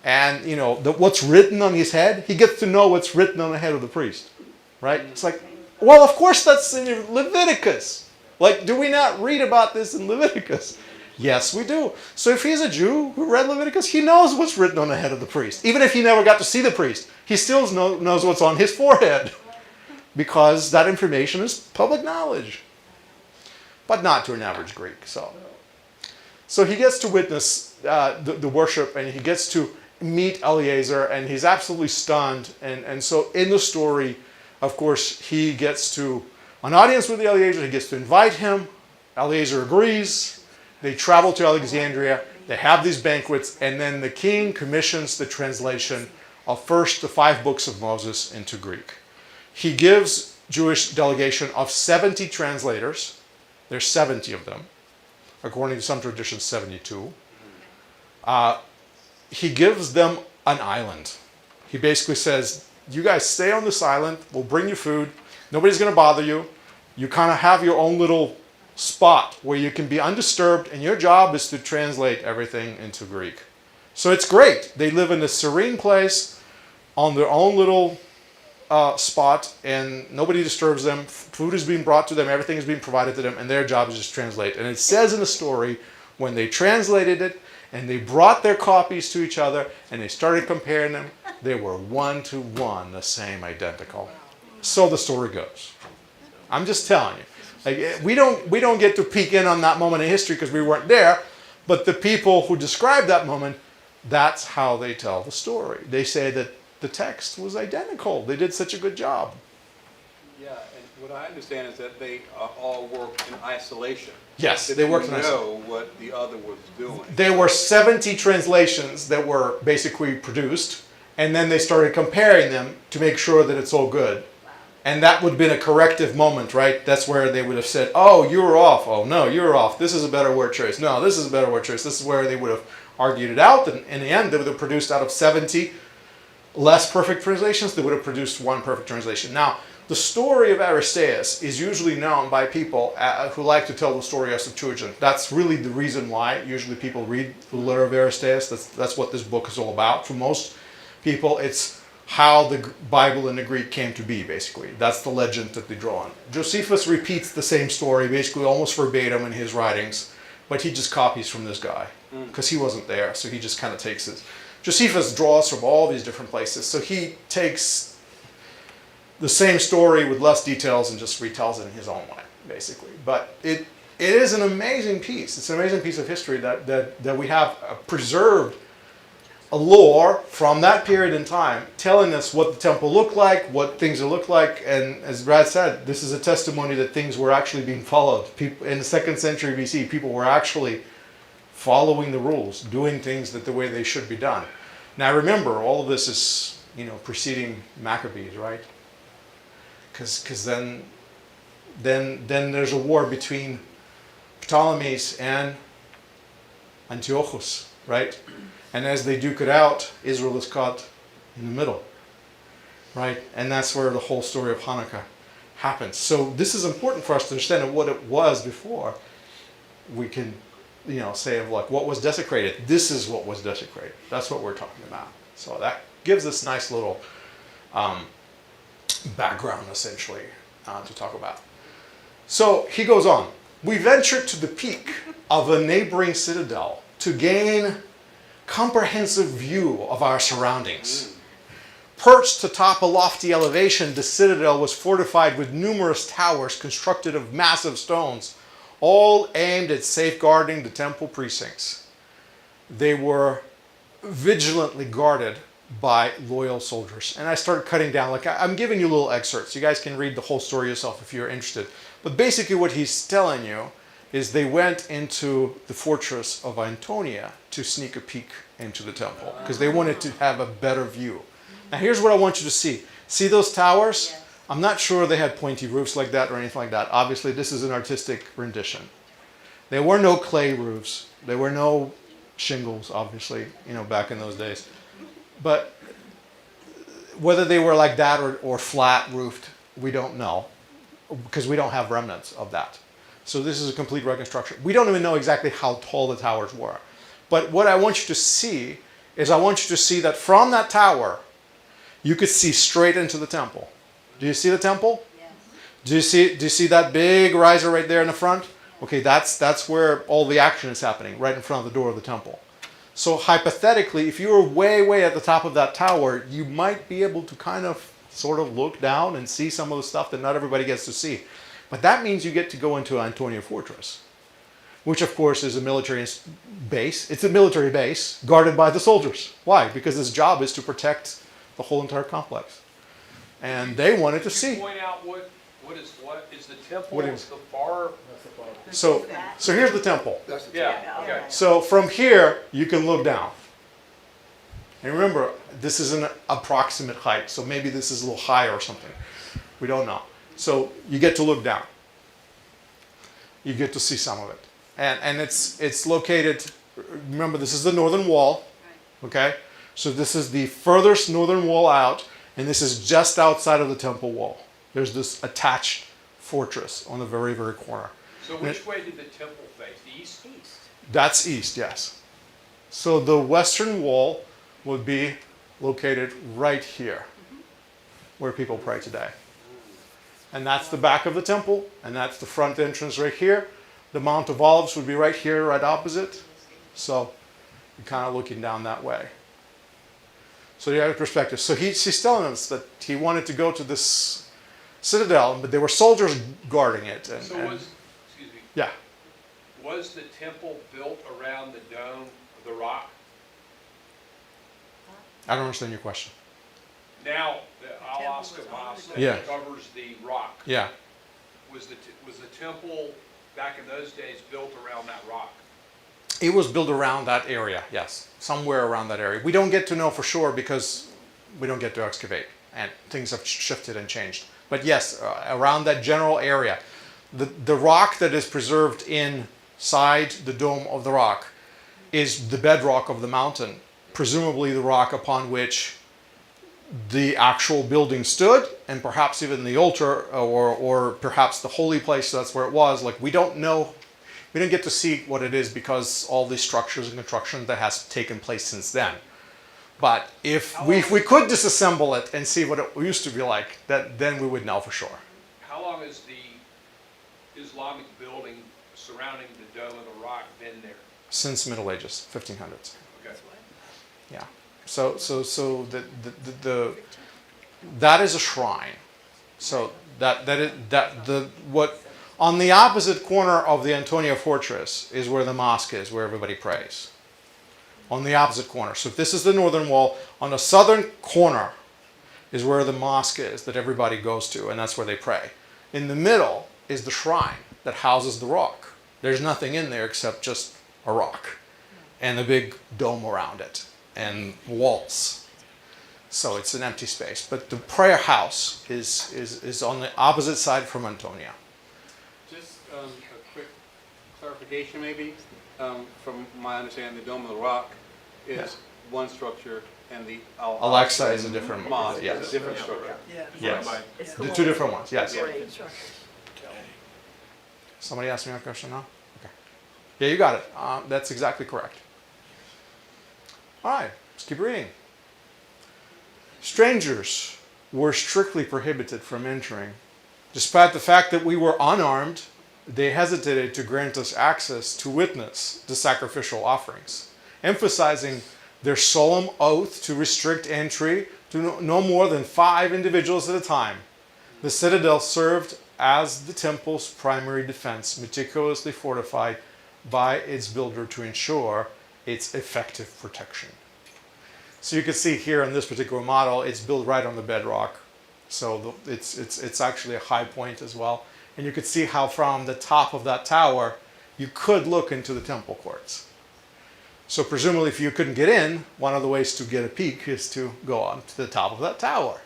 [SPEAKER 1] And, you know, what's written on his head, he gets to know what's written on the head of the priest, right? It's like, well, of course that's in Leviticus. Like, do we not read about this in Leviticus? Yes, we do. So if he's a Jew who read Leviticus, he knows what's written on the head of the priest. Even if he never got to see the priest, he still knows what's on his forehead because that information is public knowledge. But not to an average Greek. So he gets to witness the worship and he gets to meet Eliezer, and he's absolutely stunned. And so in the story, of course, he gets to an audience with Eliezer. He gets to invite him. Eliezer agrees. They travel to Alexandria. They have these banquets, and then the king commissions the translation of first the 5 books of Moses into Greek. He gives Jewish delegation of 70 translators. There's 70 of them. According to some traditions, 72. He gives them an island. He basically says, you guys stay on this island. We'll bring you food. Nobody's going to bother you. You kind of have your own little spot where you can be undisturbed, and your job is to translate everything into Greek. So it's great. They live in a serene place on their own little spot, and nobody disturbs them. Food is being brought to them. Everything is being provided to them, and their job is just translate. And it says in the story, when they translated it, and they brought their copies to each other, and they started comparing them, they were 1 to 1, the same, identical. So the story goes. I'm just telling you. Like, we don't get to peek in on that moment in history because we weren't there, but the people who describe that moment, that's how they tell the story. They say that the text was identical. They did such a good job.
[SPEAKER 8] Yeah, and what I understand is that they all worked in isolation.
[SPEAKER 1] Yes, they worked in isolation.
[SPEAKER 8] Know what the other was doing.
[SPEAKER 1] There were 70 translations that were basically produced, and then they started comparing them to make sure that it's all good. And that would have been a corrective moment, right? That's where they would have said, oh, you were off. Oh, no, you're off. This is a better word choice. No, this is a better word choice. This is where they would have argued it out. And in the end, they would have produced out of 70 less perfect translations, they would have produced 1 perfect translation. Now, the story of Aristeas is usually known by people who like to tell the story as Septuagint. That's really the reason why usually people read the letter of Aristeas. That's what this book is all about. For most people, it's how the Bible in the Greek came to be, basically. That's the legend that they draw on. Josephus repeats the same story, basically almost verbatim in his writings, but he just copies from this guy, because he wasn't there, so he just kind of takes it. Josephus draws from all these different places, so he takes the same story with less details and just retells it in his own way, basically. But it is an amazing piece. It's an amazing piece of history that we have preserved a lore from that period in time, telling us what the temple looked like, what things looked like, and as Brad said, this is a testimony that things were actually being followed. People, in the 2nd century BC, people were actually following the rules, doing things the way they should be done. Now remember, all of this is, preceding Maccabees, right? Because then there's a war between Ptolemies and Antiochus, right? And as they duke it out, Israel is caught in the middle, right? And that's where the whole story of Hanukkah happens. So this is important for us to understand what it was before we can, say of like what was desecrated. This is what was desecrated. That's what we're talking about. So that gives us nice little background, essentially, to talk about. So he goes on. We ventured to the peak of a neighboring citadel to gain comprehensive view of our surroundings. Perched atop a lofty elevation, the citadel was fortified with numerous towers constructed of massive stones, all aimed at safeguarding the temple precincts. They were vigilantly guarded by loyal soldiers. And I started cutting down, like I'm giving you little excerpts. You guys can read the whole story yourself if you're interested. But basically what he's telling you is they went into the fortress of Antonia to sneak a peek into the temple because they wanted to have a better view. Now here's what I want you to see. See those towers?
[SPEAKER 6] Yes.
[SPEAKER 1] I'm not sure they had pointy roofs like that or anything like that. Obviously this is an artistic rendition. There were no clay roofs. There were no shingles, obviously, back in those days. But whether they were like that or flat roofed, we don't know because we don't have remnants of that. So this is a complete reconstruction. We don't even know exactly how tall the towers were. But what I want you to see is I want you to see that from that tower, you could see straight into the temple. Do you see the temple?
[SPEAKER 6] Yes.
[SPEAKER 1] Do you see that big riser right there in the front? Okay, that's where all the action is happening, right in front of the door of the temple. So hypothetically, if you were way, way at the top of that tower, you might be able to kind of sort of look down and see some of the stuff that not everybody gets to see. But that means you get to go into Antonia Fortress, which of course is a military base. It's a military base guarded by the soldiers. Why? Because its job is to protect the whole entire complex. And they wanted to
[SPEAKER 2] Could you
[SPEAKER 1] see.
[SPEAKER 2] point out what is the temple,
[SPEAKER 1] What is-
[SPEAKER 2] the far,
[SPEAKER 5] That's the problem.
[SPEAKER 1] So here's the temple.
[SPEAKER 2] yeah, okay.
[SPEAKER 1] So from here, you can look down. And remember, this is an approximate height, so maybe this is a little higher or something. We don't know. So you get to look down. You get to see some of it. And it's located, remember this is the northern wall, okay? So this is the furthest northern wall out, and this is just outside of the temple wall. There's this attached fortress on the very, very corner.
[SPEAKER 2] So which way did the temple face? East?
[SPEAKER 6] East.
[SPEAKER 1] That's east, yes. So the western wall would be located right here, where people pray today. And that's the back of the temple, and that's the front entrance right here. The Mount of Olives would be right here, right opposite. So you're kind of looking down that way. So you have a perspective. So he's telling us that he wanted to go to this citadel, but there were soldiers guarding it. And,
[SPEAKER 2] So
[SPEAKER 1] and-
[SPEAKER 2] excuse me,
[SPEAKER 1] yeah.
[SPEAKER 2] was the temple built around the dome of the rock?
[SPEAKER 1] I don't understand your question.
[SPEAKER 2] Now, the
[SPEAKER 3] temple
[SPEAKER 2] Alaska
[SPEAKER 3] was on
[SPEAKER 2] Moss
[SPEAKER 3] the
[SPEAKER 2] that
[SPEAKER 1] Yeah.
[SPEAKER 2] covers the rock,
[SPEAKER 1] Yeah.
[SPEAKER 2] was the temple back in those days built around that rock?
[SPEAKER 1] It was built around that area, yes. Somewhere around that area. We don't get to know for sure because we don't get to excavate and things have shifted and changed. But yes, around that general area. The rock that is preserved inside the dome of the rock is the bedrock of the mountain, presumably the rock upon which the actual building stood, and perhaps even the altar or perhaps the holy place, that's where it was. Like we don't know, we didn't get to see what it is because all these structures and construction that has taken place since then. But if we could disassemble it and see what it used to be like, then we would know for sure.
[SPEAKER 2] How long has the Islamic building surrounding the dome of the rock been there?
[SPEAKER 1] Since Middle Ages, 1500s.
[SPEAKER 2] Okay.
[SPEAKER 1] Yeah. So that is a shrine. So what on the opposite corner of the Antonia Fortress is where the mosque is, where everybody prays. On the opposite corner. So if this is the northern wall, on the southern corner is where the mosque is that everybody goes to, and that's where they pray. In the middle is the shrine that houses the rock. There's nothing in there except just a rock and a big dome around it and walls. So it's an empty space. But the prayer house is on the opposite side from Antonia.
[SPEAKER 8] Just a quick clarification maybe. From my understanding, the Dome of the Rock is
[SPEAKER 1] Yes.
[SPEAKER 8] one structure and the
[SPEAKER 1] Alexa is a different
[SPEAKER 8] mosque is
[SPEAKER 1] yes.
[SPEAKER 8] a different structure.
[SPEAKER 3] Yeah.
[SPEAKER 1] Yes.
[SPEAKER 4] It's
[SPEAKER 1] The two different ones, yes.
[SPEAKER 3] Construction.
[SPEAKER 1] Somebody asked me a question now? Okay. Yeah, you got it. That's exactly correct. All right, let's keep reading. Strangers were strictly prohibited from entering. Despite the fact that we were unarmed, they hesitated to grant us access to witness the sacrificial offerings, emphasizing their solemn oath to restrict entry to no more than 5 individuals at a time. The citadel served as the temple's primary defense, meticulously fortified by its builder to ensure its effective protection. So you can see here in this particular model, it's built right on the bedrock. So it's actually a high point as well. And you could see how from the top of that tower, you could look into the temple courts. So presumably if you couldn't get in, one of the ways to get a peek is to go on to the top of that tower.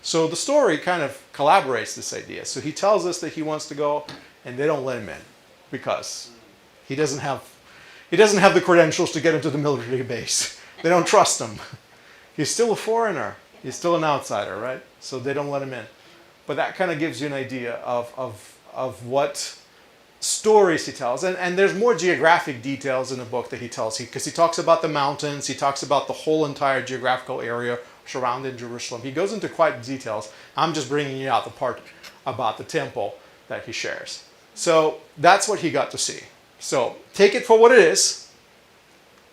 [SPEAKER 1] So the story kind of collaborates this idea. So he tells us that he wants to go, and they don't let him in because he doesn't have the credentials to get into the military base. They don't trust him. He's still a foreigner. He's still an outsider, right? So they don't let him in. But that kind of gives you an idea of what stories he tells. And there's more geographic details in the book that he tells, because he talks about the mountains, he talks about the whole entire geographical area surrounding Jerusalem. He goes into quite details. I'm just bringing you out the part about the temple that he shares. So that's what he got to see. So take it for what it is.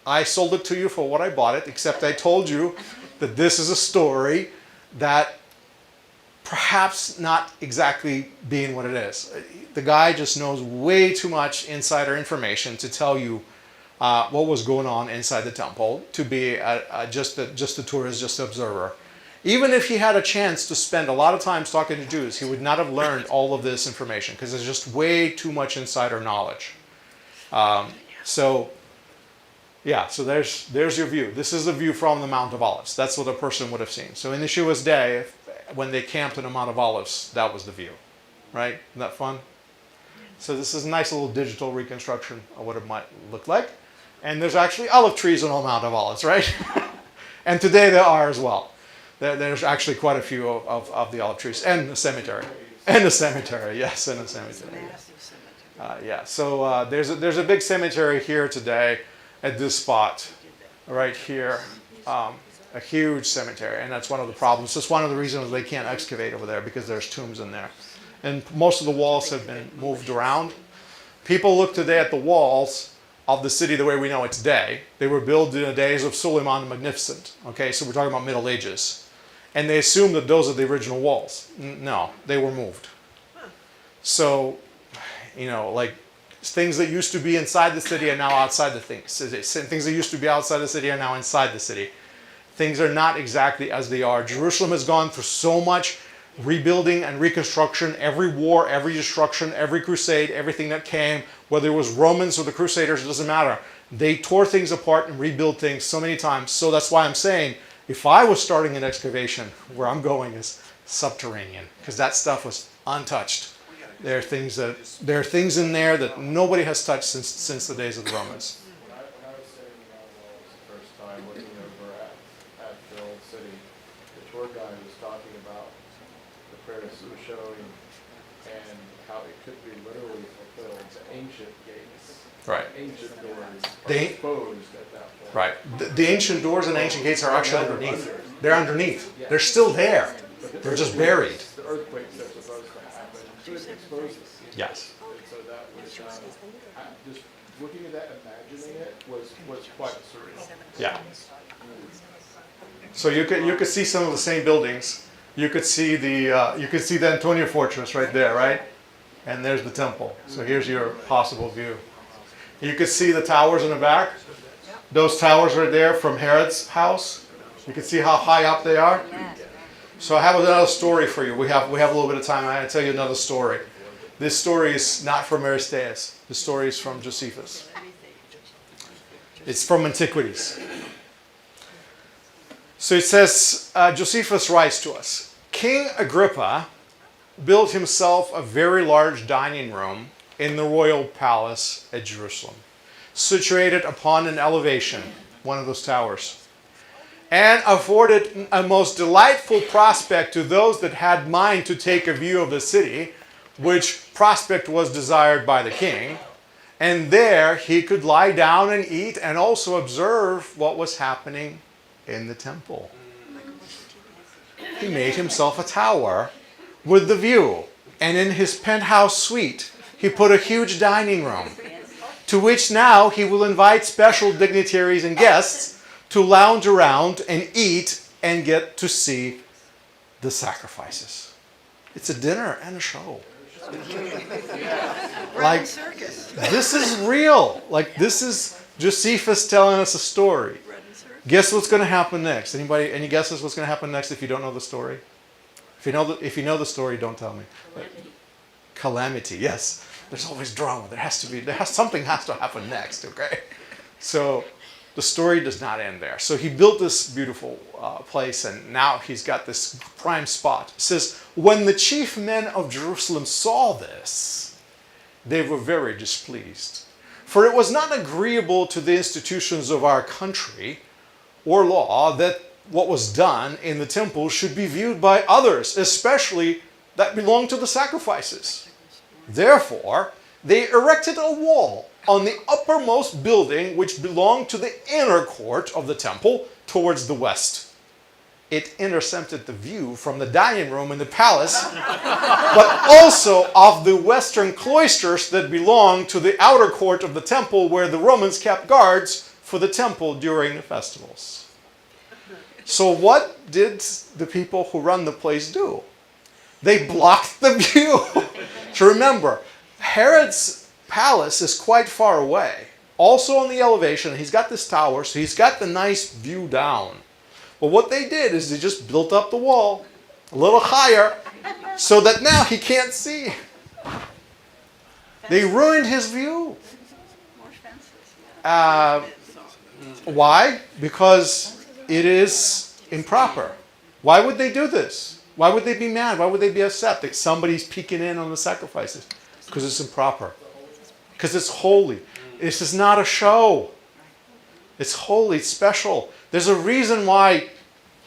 [SPEAKER 1] I sold it to you for what I bought it, except I told you that this is a story that perhaps not exactly being what it is. The guy just knows way too much insider information to tell you what was going on inside the temple, to be just a tourist, just an observer. Even if he had a chance to spend a lot of time talking to Jews, he would not have learned all of this information because there's just way too much insider knowledge. So there's your view. This is a view from the Mount of Olives. That's what a person would have seen. So in Yeshua's day, when they camped in the Mount of Olives, that was the view, right? Isn't that fun? So this is a nice little digital reconstruction of what it might look like. And there's actually olive trees on the Mount of Olives, right? And today there are as well. There's actually quite a few of the olive trees. And the cemetery. And the cemetery, yes, and the cemetery.
[SPEAKER 3] Massive cemetery.
[SPEAKER 1] So there's a big cemetery here today at this spot, right here. A huge cemetery, and that's one of the problems. That's one of the reasons they can't excavate over there, because there's tombs in there. And most of the walls have been moved around. People look today at the walls of the city the way we know it today. They were built in the days of Suleiman the Magnificent. Okay, so we're talking about Middle Ages. And they assume that those are the original walls. No, they were moved. So, like things that used to be inside the city are now outside the things. Things that used to be outside the city are now inside the city. Things are not exactly as they are. Jerusalem has gone through so much rebuilding and reconstruction. Every war, every destruction, every crusade, everything that came, whether it was Romans or the Crusaders, it doesn't matter. They tore things apart and rebuilt things so many times. So that's why I'm saying, if I was starting an excavation, where I'm going is subterranean, because that stuff was untouched. There are things in there that nobody has touched since the days of the Romans.
[SPEAKER 5] When I was sitting in the walls the first time looking over at the old city, the tour guide was talking about the prayers he was showing and how it could be literally fulfilled. The ancient gates,
[SPEAKER 1] Right.
[SPEAKER 5] ancient doors are
[SPEAKER 1] They-
[SPEAKER 5] exposed at that point.
[SPEAKER 1] Right. The ancient doors and ancient gates are actually underneath. They're underneath. They're still there. They're just buried.
[SPEAKER 5] The earthquakes that are supposed to happen could expose it.
[SPEAKER 1] Yes.
[SPEAKER 5] And so that was, just looking at that, imagining it was quite surreal.
[SPEAKER 1] Yeah. So you could see some of the same buildings. you could see the Antonia Fortress right there, right? And there's the temple. So here's your possible view. You could see the towers in the back. Those towers right there from Herod's house. You can see how high up they are. So I have another story for you. We have a little bit of time. I'm going to tell you another story. This story is not from Aristeas. The story is from Josephus. It's from Antiquities. So it says, Josephus writes to us, King Agrippa built himself a very large dining room in the royal palace at Jerusalem, situated upon an elevation, one of those towers, and afforded a most delightful prospect to those that had mind to take a view of the city, which prospect was desired by the king. And there he could lie down and eat and also observe what was happening in the temple. He made himself a tower with the view, and in his penthouse suite he put a huge dining room, to which now he will invite special dignitaries and guests to lounge around and eat and get to see the sacrifices. It's a dinner and a show. Like, this is real. Like, this is Josephus telling us a story. Guess what's going to happen next? Anybody? Any guesses what's going to happen next if you don't know the story? If you know the story, don't tell me. Calamity. Yes. There's always drama. Something has to happen next. Okay. So the story does not end there. So he built this beautiful place, and now he's got this prime spot. It says, when the chief men of Jerusalem saw this, they were very displeased. For it was not agreeable to the institutions of our country or law that what was done in the temple should be viewed by others, especially that belong to the sacrifices. Therefore, they erected a wall on the uppermost building which belonged to the inner court of the temple towards the west. It intercepted the view from the dining room in the palace, but also of the western cloisters that belonged to the outer court of the temple where the Romans kept guards for the temple during the festivals. So what did the people who run the place do? They blocked the view. So remember, Herod's palace is quite far away. Also on the elevation, he's got this tower, so he's got the nice view down. But what they did is they just built up the wall a little higher so that now he can't see. They ruined his view. Why? Because it is improper. Why would they do this? Why would they be mad? Why would they be upset that somebody's peeking in on the sacrifices? Because it's improper. Because it's holy. This is not a show. It's holy. It's special. There's a reason why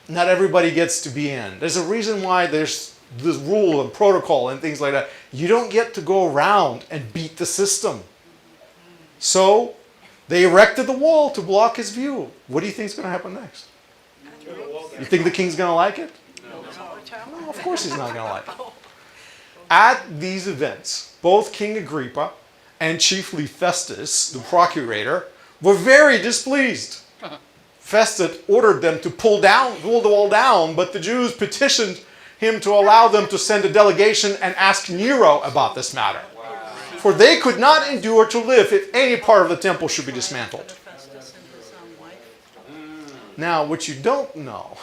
[SPEAKER 1] not everybody gets to be in. There's a reason why there's this rule and protocol and things like that. You don't get to go around and beat the system. So they erected the wall to block his view. What do you think is going to happen next? You think the king's going to like it? No, of course he's not going to like it. At these events, both King Agrippa and chiefly Festus, the procurator, were very displeased. Festus ordered them to pull the wall down, but the Jews petitioned him to allow them to send a delegation and ask Nero about this matter. For they could not endure to live if any part of the temple should be dismantled. Now, what you don't know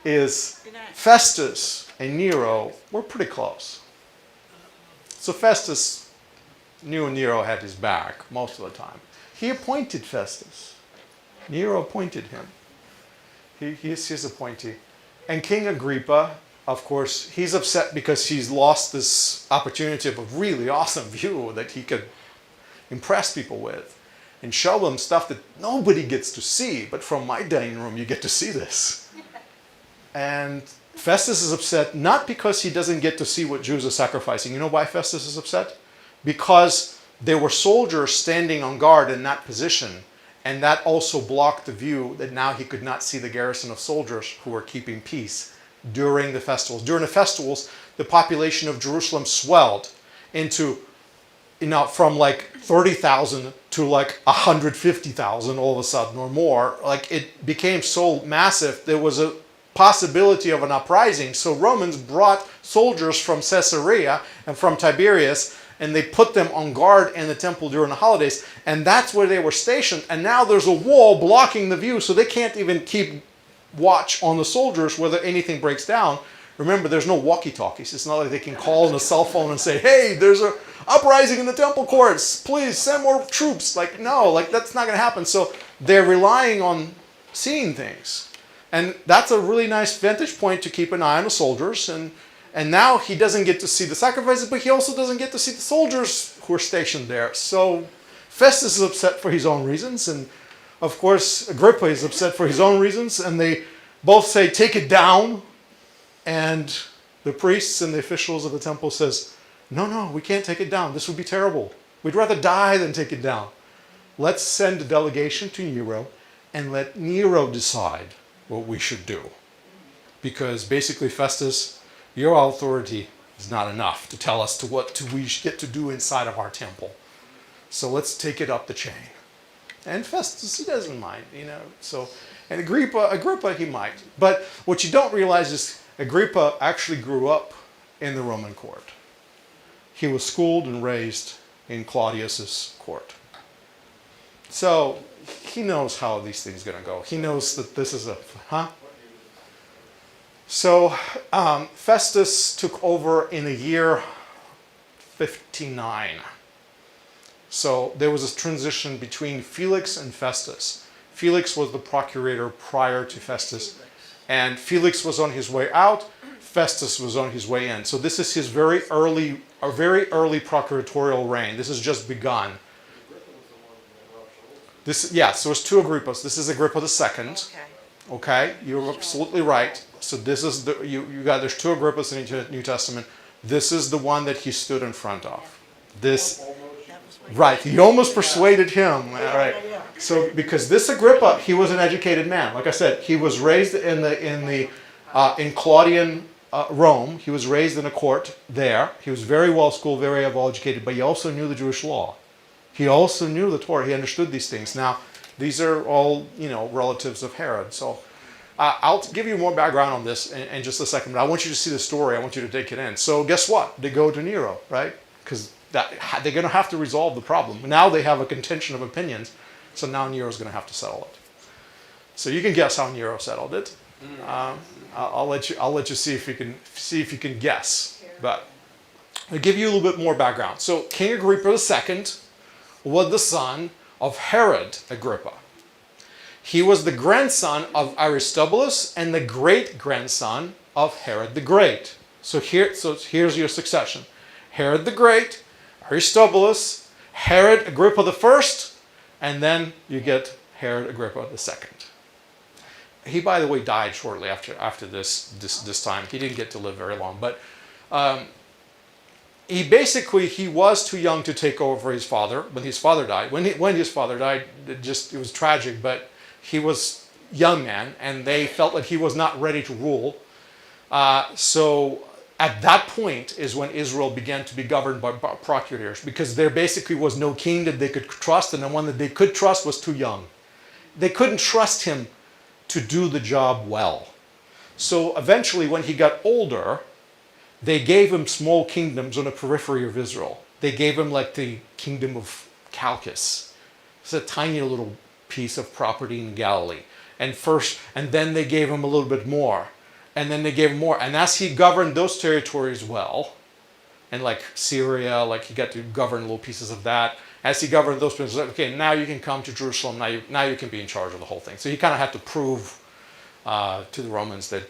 [SPEAKER 1] is Festus and Nero were pretty close. So Festus knew Nero had his back most of the time. He appointed Festus. Nero appointed him. He's his appointee. And King Agrippa, of course, he's upset because he's lost this opportunity of a really awesome view that he could impress people with and show them stuff that nobody gets to see. But from my dining room, you get to see this. And Festus is upset not because he doesn't get to see what Jews are sacrificing. You know why Festus is upset? Because there were soldiers standing on guard in that position, and that also blocked the view that now he could not see the garrison of soldiers who were keeping peace during the festivals. During the festivals, the population of Jerusalem swelled into, from like 30,000 to like 150,000 all of a sudden or more. Like it became so massive, there was a possibility of an uprising. So Romans brought soldiers from Caesarea and from Tiberias, and they put them on guard in the temple during the holidays, and that's where they were stationed. And now there's a wall blocking the view, so they can't even keep watch on the soldiers whether anything breaks down. Remember, there's no walkie-talkies. It's not like they can call on a cell phone and say, hey, there's a uprising in the temple courts. Please send more troops. Like, no, like that's not going to happen. So they're relying on seeing things. And that's a really nice vantage point to keep an eye on the soldiers. And now he doesn't get to see the sacrifices, but he also doesn't get to see the soldiers who are stationed there. So Festus is upset for his own reasons. And of course, Agrippa is upset for his own reasons. And they both say, take it down. And the priests and the officials of the temple says, no, we can't take it down. This would be terrible. We'd rather die than take it down. Let's send a delegation to Nero and let Nero decide what we should do. Because basically, Festus, your authority is not enough to tell us what we get to do inside of our temple. So let's take it up the chain. And Festus, he doesn't mind, So, and Agrippa, he might. But what you don't realize is Agrippa actually grew up in the Roman court. He was schooled and raised in Claudius's court. So he knows how these things are going to go. He knows that this is So Festus took over in the year 59. So there was a transition between Felix and Festus. Felix was the procurator prior to Festus. And Felix was on his way out. Festus was on his way in. So this is his very early procuratorial reign. This has just begun. So it's two Agrippas. This is Agrippa II. Okay, you're absolutely right. So this is there's two Agrippas in the New Testament. This is the one that he stood in front of. Right, he almost persuaded him. All right. So because this Agrippa, he was an educated man. Like I said, he was raised in Claudian Rome. He was raised in a court there. He was very well schooled, very well educated, but he also knew the Jewish law. He also knew the Torah. He understood these things. Now, these are all relatives of Herod. So I'll give you more background on this in just a second. But I want you to see the story. I want you to take it in. So guess what? They go to Nero, right? Because they're going to have to resolve the problem. Now they have a contention of opinions. So now Nero's going to have to settle it. So you can guess how Nero settled it. I'll let you see if you can guess. But I'll give you a little bit more background. So King Agrippa II was the son of Herod Agrippa. He was the grandson of Aristobulus and the great-grandson of Herod the Great. So here's your succession. Herod the Great, Aristobulus, Herod Agrippa I, and then you get Herod Agrippa II. He, by the way, died shortly after this time. He didn't get to live very long, but he was too young to take over for his father when his father died. When his father died, it was tragic, but he was a young man, and they felt that he was not ready to rule. So at that point is when Israel began to be governed by procurators, because there basically was no king that they could trust, and the one that they could trust was too young. They couldn't trust him to do the job well. So eventually, when he got older, they gave him small kingdoms on the periphery of Israel. They gave him like the kingdom of Chalcis. It's a tiny little piece of property in Galilee. And then they gave him a little bit more. And then they gave him more. And as he governed those territories well, and like Syria, like he got to govern little pieces of that. As he governed those places, okay, now you can come to Jerusalem. Now you can be in charge of the whole thing. So he kind of had to prove to the Romans that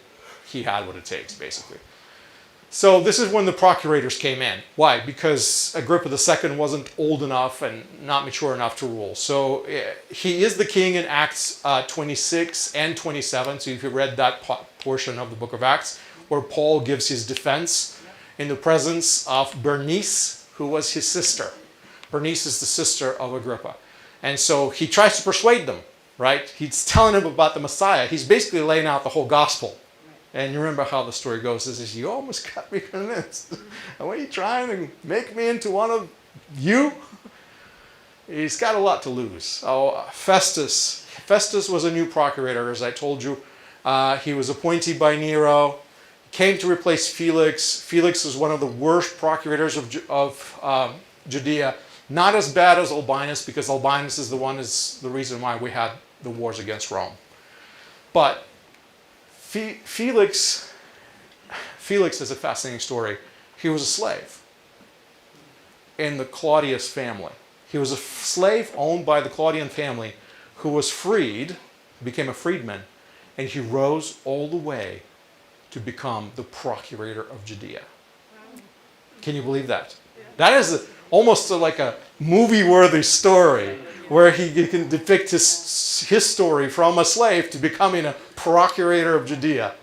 [SPEAKER 1] he had what it takes, basically. So this is when the procurators came in. Why? Because Agrippa II wasn't old enough and not mature enough to rule. So he is the king in Acts 26 and 27. So if you read that portion of the book of Acts, where Paul gives his defense in the presence of Bernice, who was his sister. Bernice is the sister of Agrippa. And so he tries to persuade them, right? He's telling them about the Messiah. He's basically laying out the whole gospel. And you remember how the story goes. It says, you almost got me convinced. And what are you trying to make me into one of you? He's got a lot to lose. Oh, Festus was a new procurator, as I told you. He was appointed by Nero, came to replace Felix. Felix is one of the worst procurators of Judea. Not as bad as Albinus, because Albinus is the reason why we had the wars against Rome. But Felix is a fascinating story. He was a slave in the Claudius family. He was a slave owned by the Claudian family who was freed, became a freedman, and he rose all the way to become the procurator of Judea. Can you believe that? That is almost like a movie-worthy story where he can depict his story from a slave to becoming a procurator of Judea.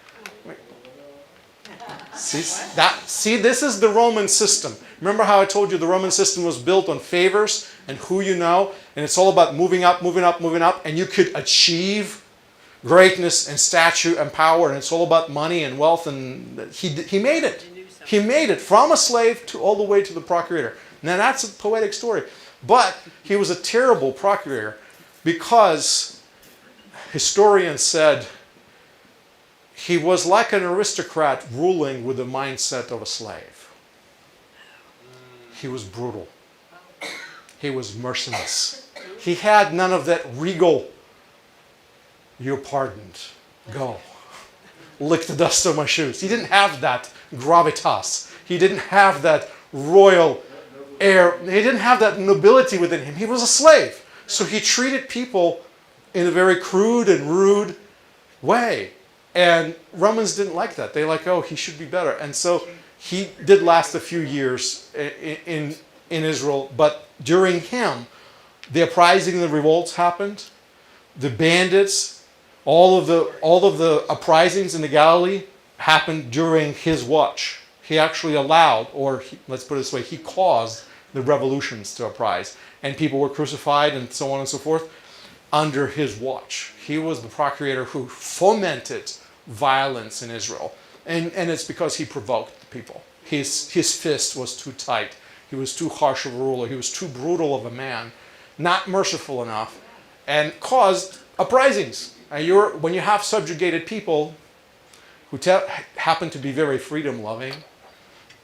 [SPEAKER 1] See, this is the Roman system. Remember how I told you the Roman system was built on favors and who you know, and it's all about moving up, moving up, moving up, and you could achieve greatness and stature and power, and it's all about money and wealth, and he made it. He made it from a slave to all the way to the procurator. Now that's a poetic story, but he was a terrible procurator because historians said he was like an aristocrat ruling with the mindset of a slave. He was brutal. He was merciless. He had none of that regal, "You're pardoned. Go. Lick the dust of my shoes." He didn't have that gravitas. He didn't have that royal air. He didn't have that nobility within him. He was a slave. So he treated people in a very crude and rude way. And Romans didn't like that. They like, oh, he should be better. And so he did last a few years in Israel. But during him, the uprising and the revolts happened. The bandits, all of the uprisings in the Galilee happened during his watch. He actually allowed, let's put it this way, he caused the revolutions to uprise. And people were crucified and so on and so forth under his watch. He was the procurator who fomented violence in Israel. And it's because he provoked the people. His fist was too tight. He was too harsh of a ruler. He was too brutal of a man. Not merciful enough. And caused uprisings. And when you have subjugated people who happen to be very freedom-loving,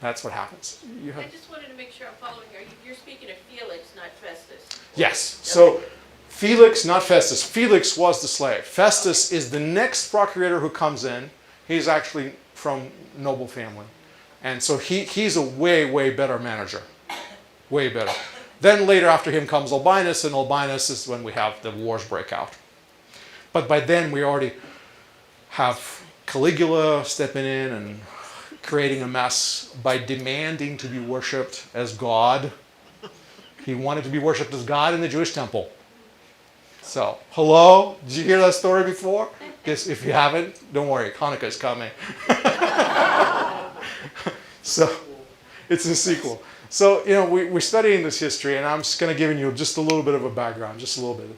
[SPEAKER 1] that's what happens.
[SPEAKER 9] I just wanted to make sure I'm following here. You're speaking of Felix, not Festus.
[SPEAKER 1] Yes. So Felix, not Festus. Felix was the slave. Festus is the next procurator who comes in. He's actually from noble family. And so he's a way, way better manager. Way better. Then later after him comes Albinus, and Albinus is when we have the wars break out. But by then we already have Caligula stepping in and creating a mess by demanding to be worshipped as God. He wanted to be worshipped as God in the Jewish temple. So, hello? Did you hear that story before? Guess if you haven't, don't worry, Hanukkah is coming. So, it's a sequel. So, we're studying this history, and I'm just going to give you just a little bit of a background, just a little bit.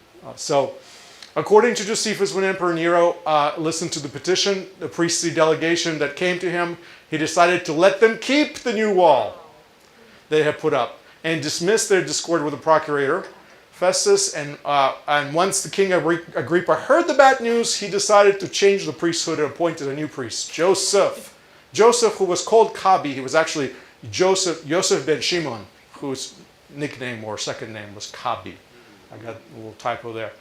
[SPEAKER 1] According to Josephus, when Emperor Nero listened to the petition, the priestly delegation that came to him, he decided to let them keep the new wall they had put up and dismiss their discord with the procurator, Festus. And once the king Agrippa heard the bad news, he decided to change the priesthood and appointed a new priest, Joseph. Joseph, who was called Kabi, he was actually Joseph ben Shimon, whose nickname or second name was Kabi. I got a little typo there.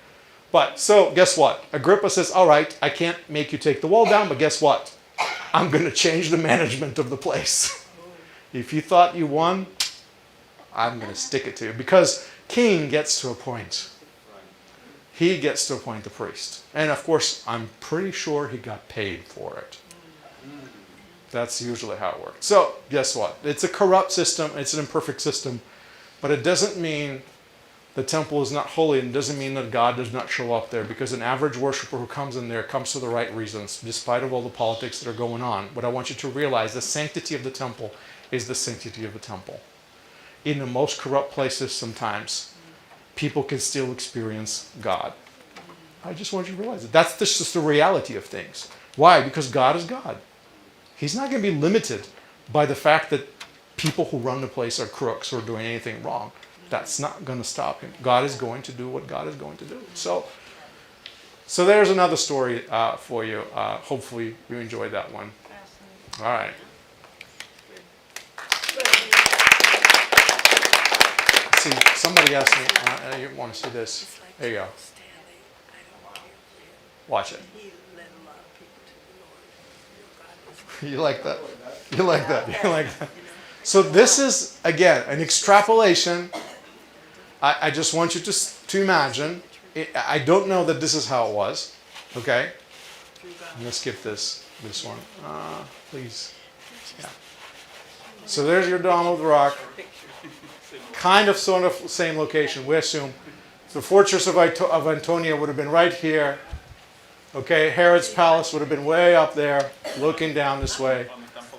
[SPEAKER 1] But, so, guess what? Agrippa says, all right, I can't make you take the wall down, but guess what? I'm going to change the management of the place. If you thought you won, I'm going to stick it to you. Because king gets to appoint. He gets to appoint the priest. And, of course, I'm pretty sure he got paid for it. That's usually how it works. So, guess what? It's a corrupt system. It's an imperfect system. But it doesn't mean the temple is not holy, and doesn't mean that God does not show up there, because an average worshiper who comes in there comes for the right reasons, despite of all the politics that are going on. What I want you to realize, the sanctity of the temple is the sanctity of the temple. In the most corrupt places sometimes, people can still experience God. I just want you to realize it. That's just the reality of things. Why? Because God is God. He's not going to be limited by the fact that people who run the place are crooks or doing anything wrong. That's not going to stop him. God is going to do what God is going to do. So, So there's another story for you. Hopefully you enjoyed that one. All right. See, somebody asked me, you want to see this? There you go. Watch it. You like that? You like that? You like that? So this is, again, an extrapolation. I just want you to imagine. I don't know that this is how it was. Okay? I'm going to skip this one. Please. Yeah. So there's your Dome of the Rock. Kind of, sort of, same location. We assume the fortress of Antonia would have been right here. Okay, Herod's palace would have been way up there, looking down this way.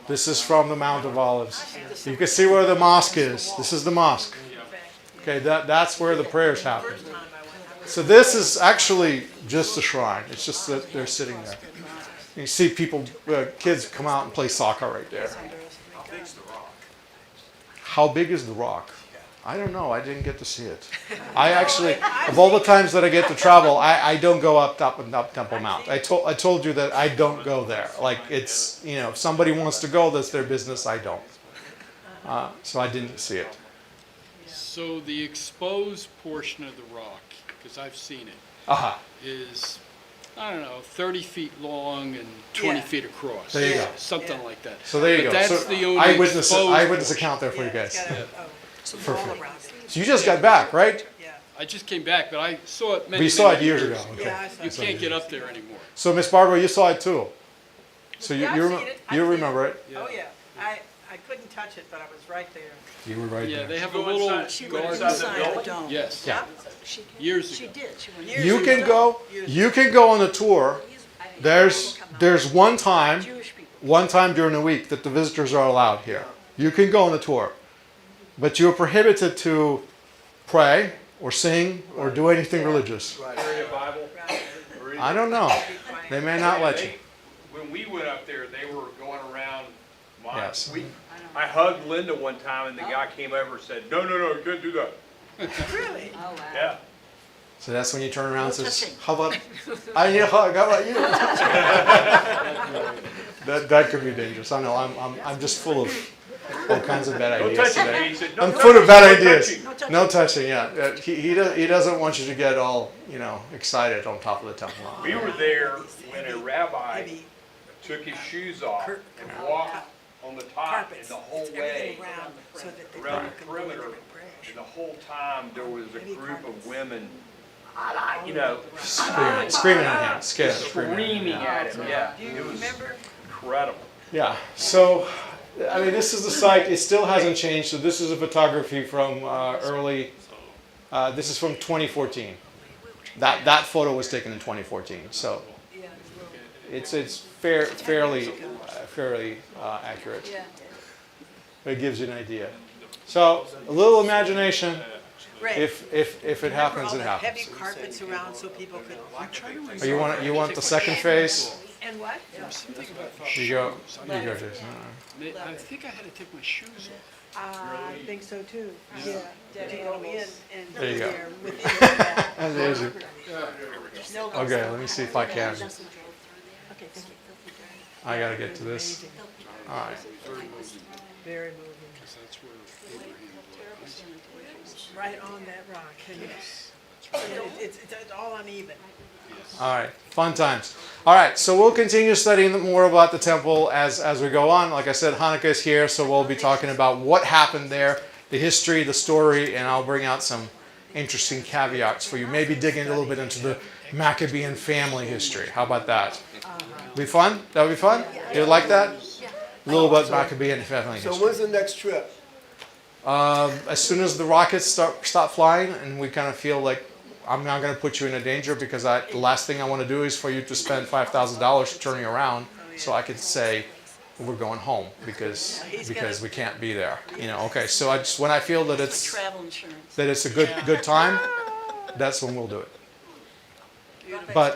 [SPEAKER 1] This is from the Mount of Olives. You can see where the mosque is. This is the mosque. Okay, that's where the prayers happen. So this is actually just a shrine. It's just that they're sitting there. You see people, kids come out and play soccer right there. How big is the rock? I don't know. I didn't get to see it. I actually, of all the times that I get to travel, I don't go up Temple Mount. I told you that I don't go there. Like it's, if somebody wants to go, that's their business. I don't. So I didn't see it.
[SPEAKER 10] So the exposed portion of the rock, because I've seen it,
[SPEAKER 1] Aha.
[SPEAKER 10] is, I don't know, 30 feet long and 20 feet across.
[SPEAKER 1] There you go.
[SPEAKER 10] Something like that.
[SPEAKER 1] So there you
[SPEAKER 10] But
[SPEAKER 1] go.
[SPEAKER 10] that's
[SPEAKER 1] So
[SPEAKER 10] the only
[SPEAKER 1] eyewitness
[SPEAKER 10] exposed
[SPEAKER 1] account there for you guys.
[SPEAKER 11] Some
[SPEAKER 1] Perfect.
[SPEAKER 11] wall around it.
[SPEAKER 1] So you just got back, right?
[SPEAKER 11] Yeah.
[SPEAKER 10] I just came back, but I saw it many,
[SPEAKER 1] But you saw
[SPEAKER 10] many
[SPEAKER 1] it years ago. Okay.
[SPEAKER 11] Yeah, I saw
[SPEAKER 10] You
[SPEAKER 11] it.
[SPEAKER 10] can't get up there anymore.
[SPEAKER 1] So Miss Barbara, you saw it too. So
[SPEAKER 11] Yeah, I've seen it. I've
[SPEAKER 1] you
[SPEAKER 11] seen
[SPEAKER 1] remember it?
[SPEAKER 11] Oh, yeah. I couldn't touch it, but I was right there.
[SPEAKER 1] You were right
[SPEAKER 10] Yeah,
[SPEAKER 1] there.
[SPEAKER 10] they have a
[SPEAKER 2] Go
[SPEAKER 10] little
[SPEAKER 2] inside-
[SPEAKER 11] She
[SPEAKER 10] garden.
[SPEAKER 11] went
[SPEAKER 2] inside the
[SPEAKER 11] inside the
[SPEAKER 2] building?
[SPEAKER 11] dome.
[SPEAKER 10] Yes,
[SPEAKER 1] Yeah.
[SPEAKER 10] years
[SPEAKER 11] She
[SPEAKER 10] ago.
[SPEAKER 11] did. She went
[SPEAKER 1] You can go. You can go on a tour. There's one time during the week that the visitors are allowed here. You can go on a tour, but you're prohibited to pray or sing or do anything religious.
[SPEAKER 2] Carry a Bible? Or
[SPEAKER 1] I don't know. They may not let you.
[SPEAKER 2] When we went up there, they were going around.
[SPEAKER 1] Yes.
[SPEAKER 2] I hugged Linda one time, and the guy came over and said, "No, you can't do that."
[SPEAKER 11] Really?
[SPEAKER 4] Oh, wow.
[SPEAKER 2] Yeah.
[SPEAKER 1] So that's when you turn around and says,
[SPEAKER 11] touching.
[SPEAKER 1] "How about I need a hug? How about you?" that could be dangerous. I know. I'm just full of all kinds of bad
[SPEAKER 2] No
[SPEAKER 1] ideas
[SPEAKER 2] touching.
[SPEAKER 1] today.
[SPEAKER 2] He said, "No
[SPEAKER 1] I'm
[SPEAKER 2] touching,
[SPEAKER 1] full of bad
[SPEAKER 2] no
[SPEAKER 1] ideas.
[SPEAKER 2] touching."
[SPEAKER 1] No touching. Yeah. He doesn't want you to get all excited on top of the temple mount.
[SPEAKER 2] We were there when a rabbi
[SPEAKER 11] Heavy
[SPEAKER 2] took his shoes off
[SPEAKER 11] Cur-
[SPEAKER 2] and walked on the top and
[SPEAKER 11] carpets.
[SPEAKER 2] the whole
[SPEAKER 11] Everything
[SPEAKER 2] way
[SPEAKER 11] around so that they
[SPEAKER 2] around the
[SPEAKER 11] can
[SPEAKER 2] perimeter.
[SPEAKER 11] go in and pray.
[SPEAKER 2] And the whole time, there was a
[SPEAKER 11] Heavy
[SPEAKER 2] group of
[SPEAKER 11] carpets.
[SPEAKER 2] women,
[SPEAKER 1] Screaming at him, scared,
[SPEAKER 2] screaming at him. Yeah,
[SPEAKER 11] Do you
[SPEAKER 2] it was
[SPEAKER 11] remember?
[SPEAKER 2] incredible.
[SPEAKER 1] Yeah. So, I mean, this is the site. It still hasn't changed. So this is a photography from early. This is from 2014. That photo was taken in 2014. So
[SPEAKER 11] Yeah.
[SPEAKER 1] it's fairly accurate.
[SPEAKER 4] Yeah.
[SPEAKER 1] It gives you an idea. So a little imagination.
[SPEAKER 11] Right.
[SPEAKER 1] If it happens, it
[SPEAKER 11] Remember all the
[SPEAKER 1] happens.
[SPEAKER 11] heavy carpets around so people could walk.
[SPEAKER 1] Or you want the second phase?
[SPEAKER 11] And what?
[SPEAKER 10] Something about
[SPEAKER 1] You go.
[SPEAKER 10] shoes.
[SPEAKER 1] You go, Jason.
[SPEAKER 10] I think I had to take my shoes off.
[SPEAKER 11] I think so too. Yeah. To go in and
[SPEAKER 1] There you go.
[SPEAKER 11] there within that.
[SPEAKER 1] That's easy.
[SPEAKER 11] No,
[SPEAKER 1] Okay, let me see if I can.
[SPEAKER 11] Okay, thank you.
[SPEAKER 1] I gotta get to this. All right.
[SPEAKER 11] Very moving.
[SPEAKER 10] That's where Abraham was.
[SPEAKER 11] Right on that rock. And it's all uneven.
[SPEAKER 1] All right, fun times. All right, so we'll continue studying more about the temple as we go on. Like I said, Hanukkah is here, so we'll be talking about what happened there, the history, the story, and I'll bring out some interesting caveats for you. Maybe digging a little bit into the Maccabean family history. How about that? Be fun? That would be fun? You like that? A little bit Maccabean family
[SPEAKER 12] So
[SPEAKER 1] history.
[SPEAKER 12] when's the next trip?
[SPEAKER 1] As soon as the rockets stop flying and we kind of feel like I'm not going to put you in a danger because the last thing I want to do is for you to spend $5,000 turning around so I could say we're going home because we can't be there. Okay. So when I feel that it's
[SPEAKER 11] Travel insurance.
[SPEAKER 1] a good time, that's when we'll do it. But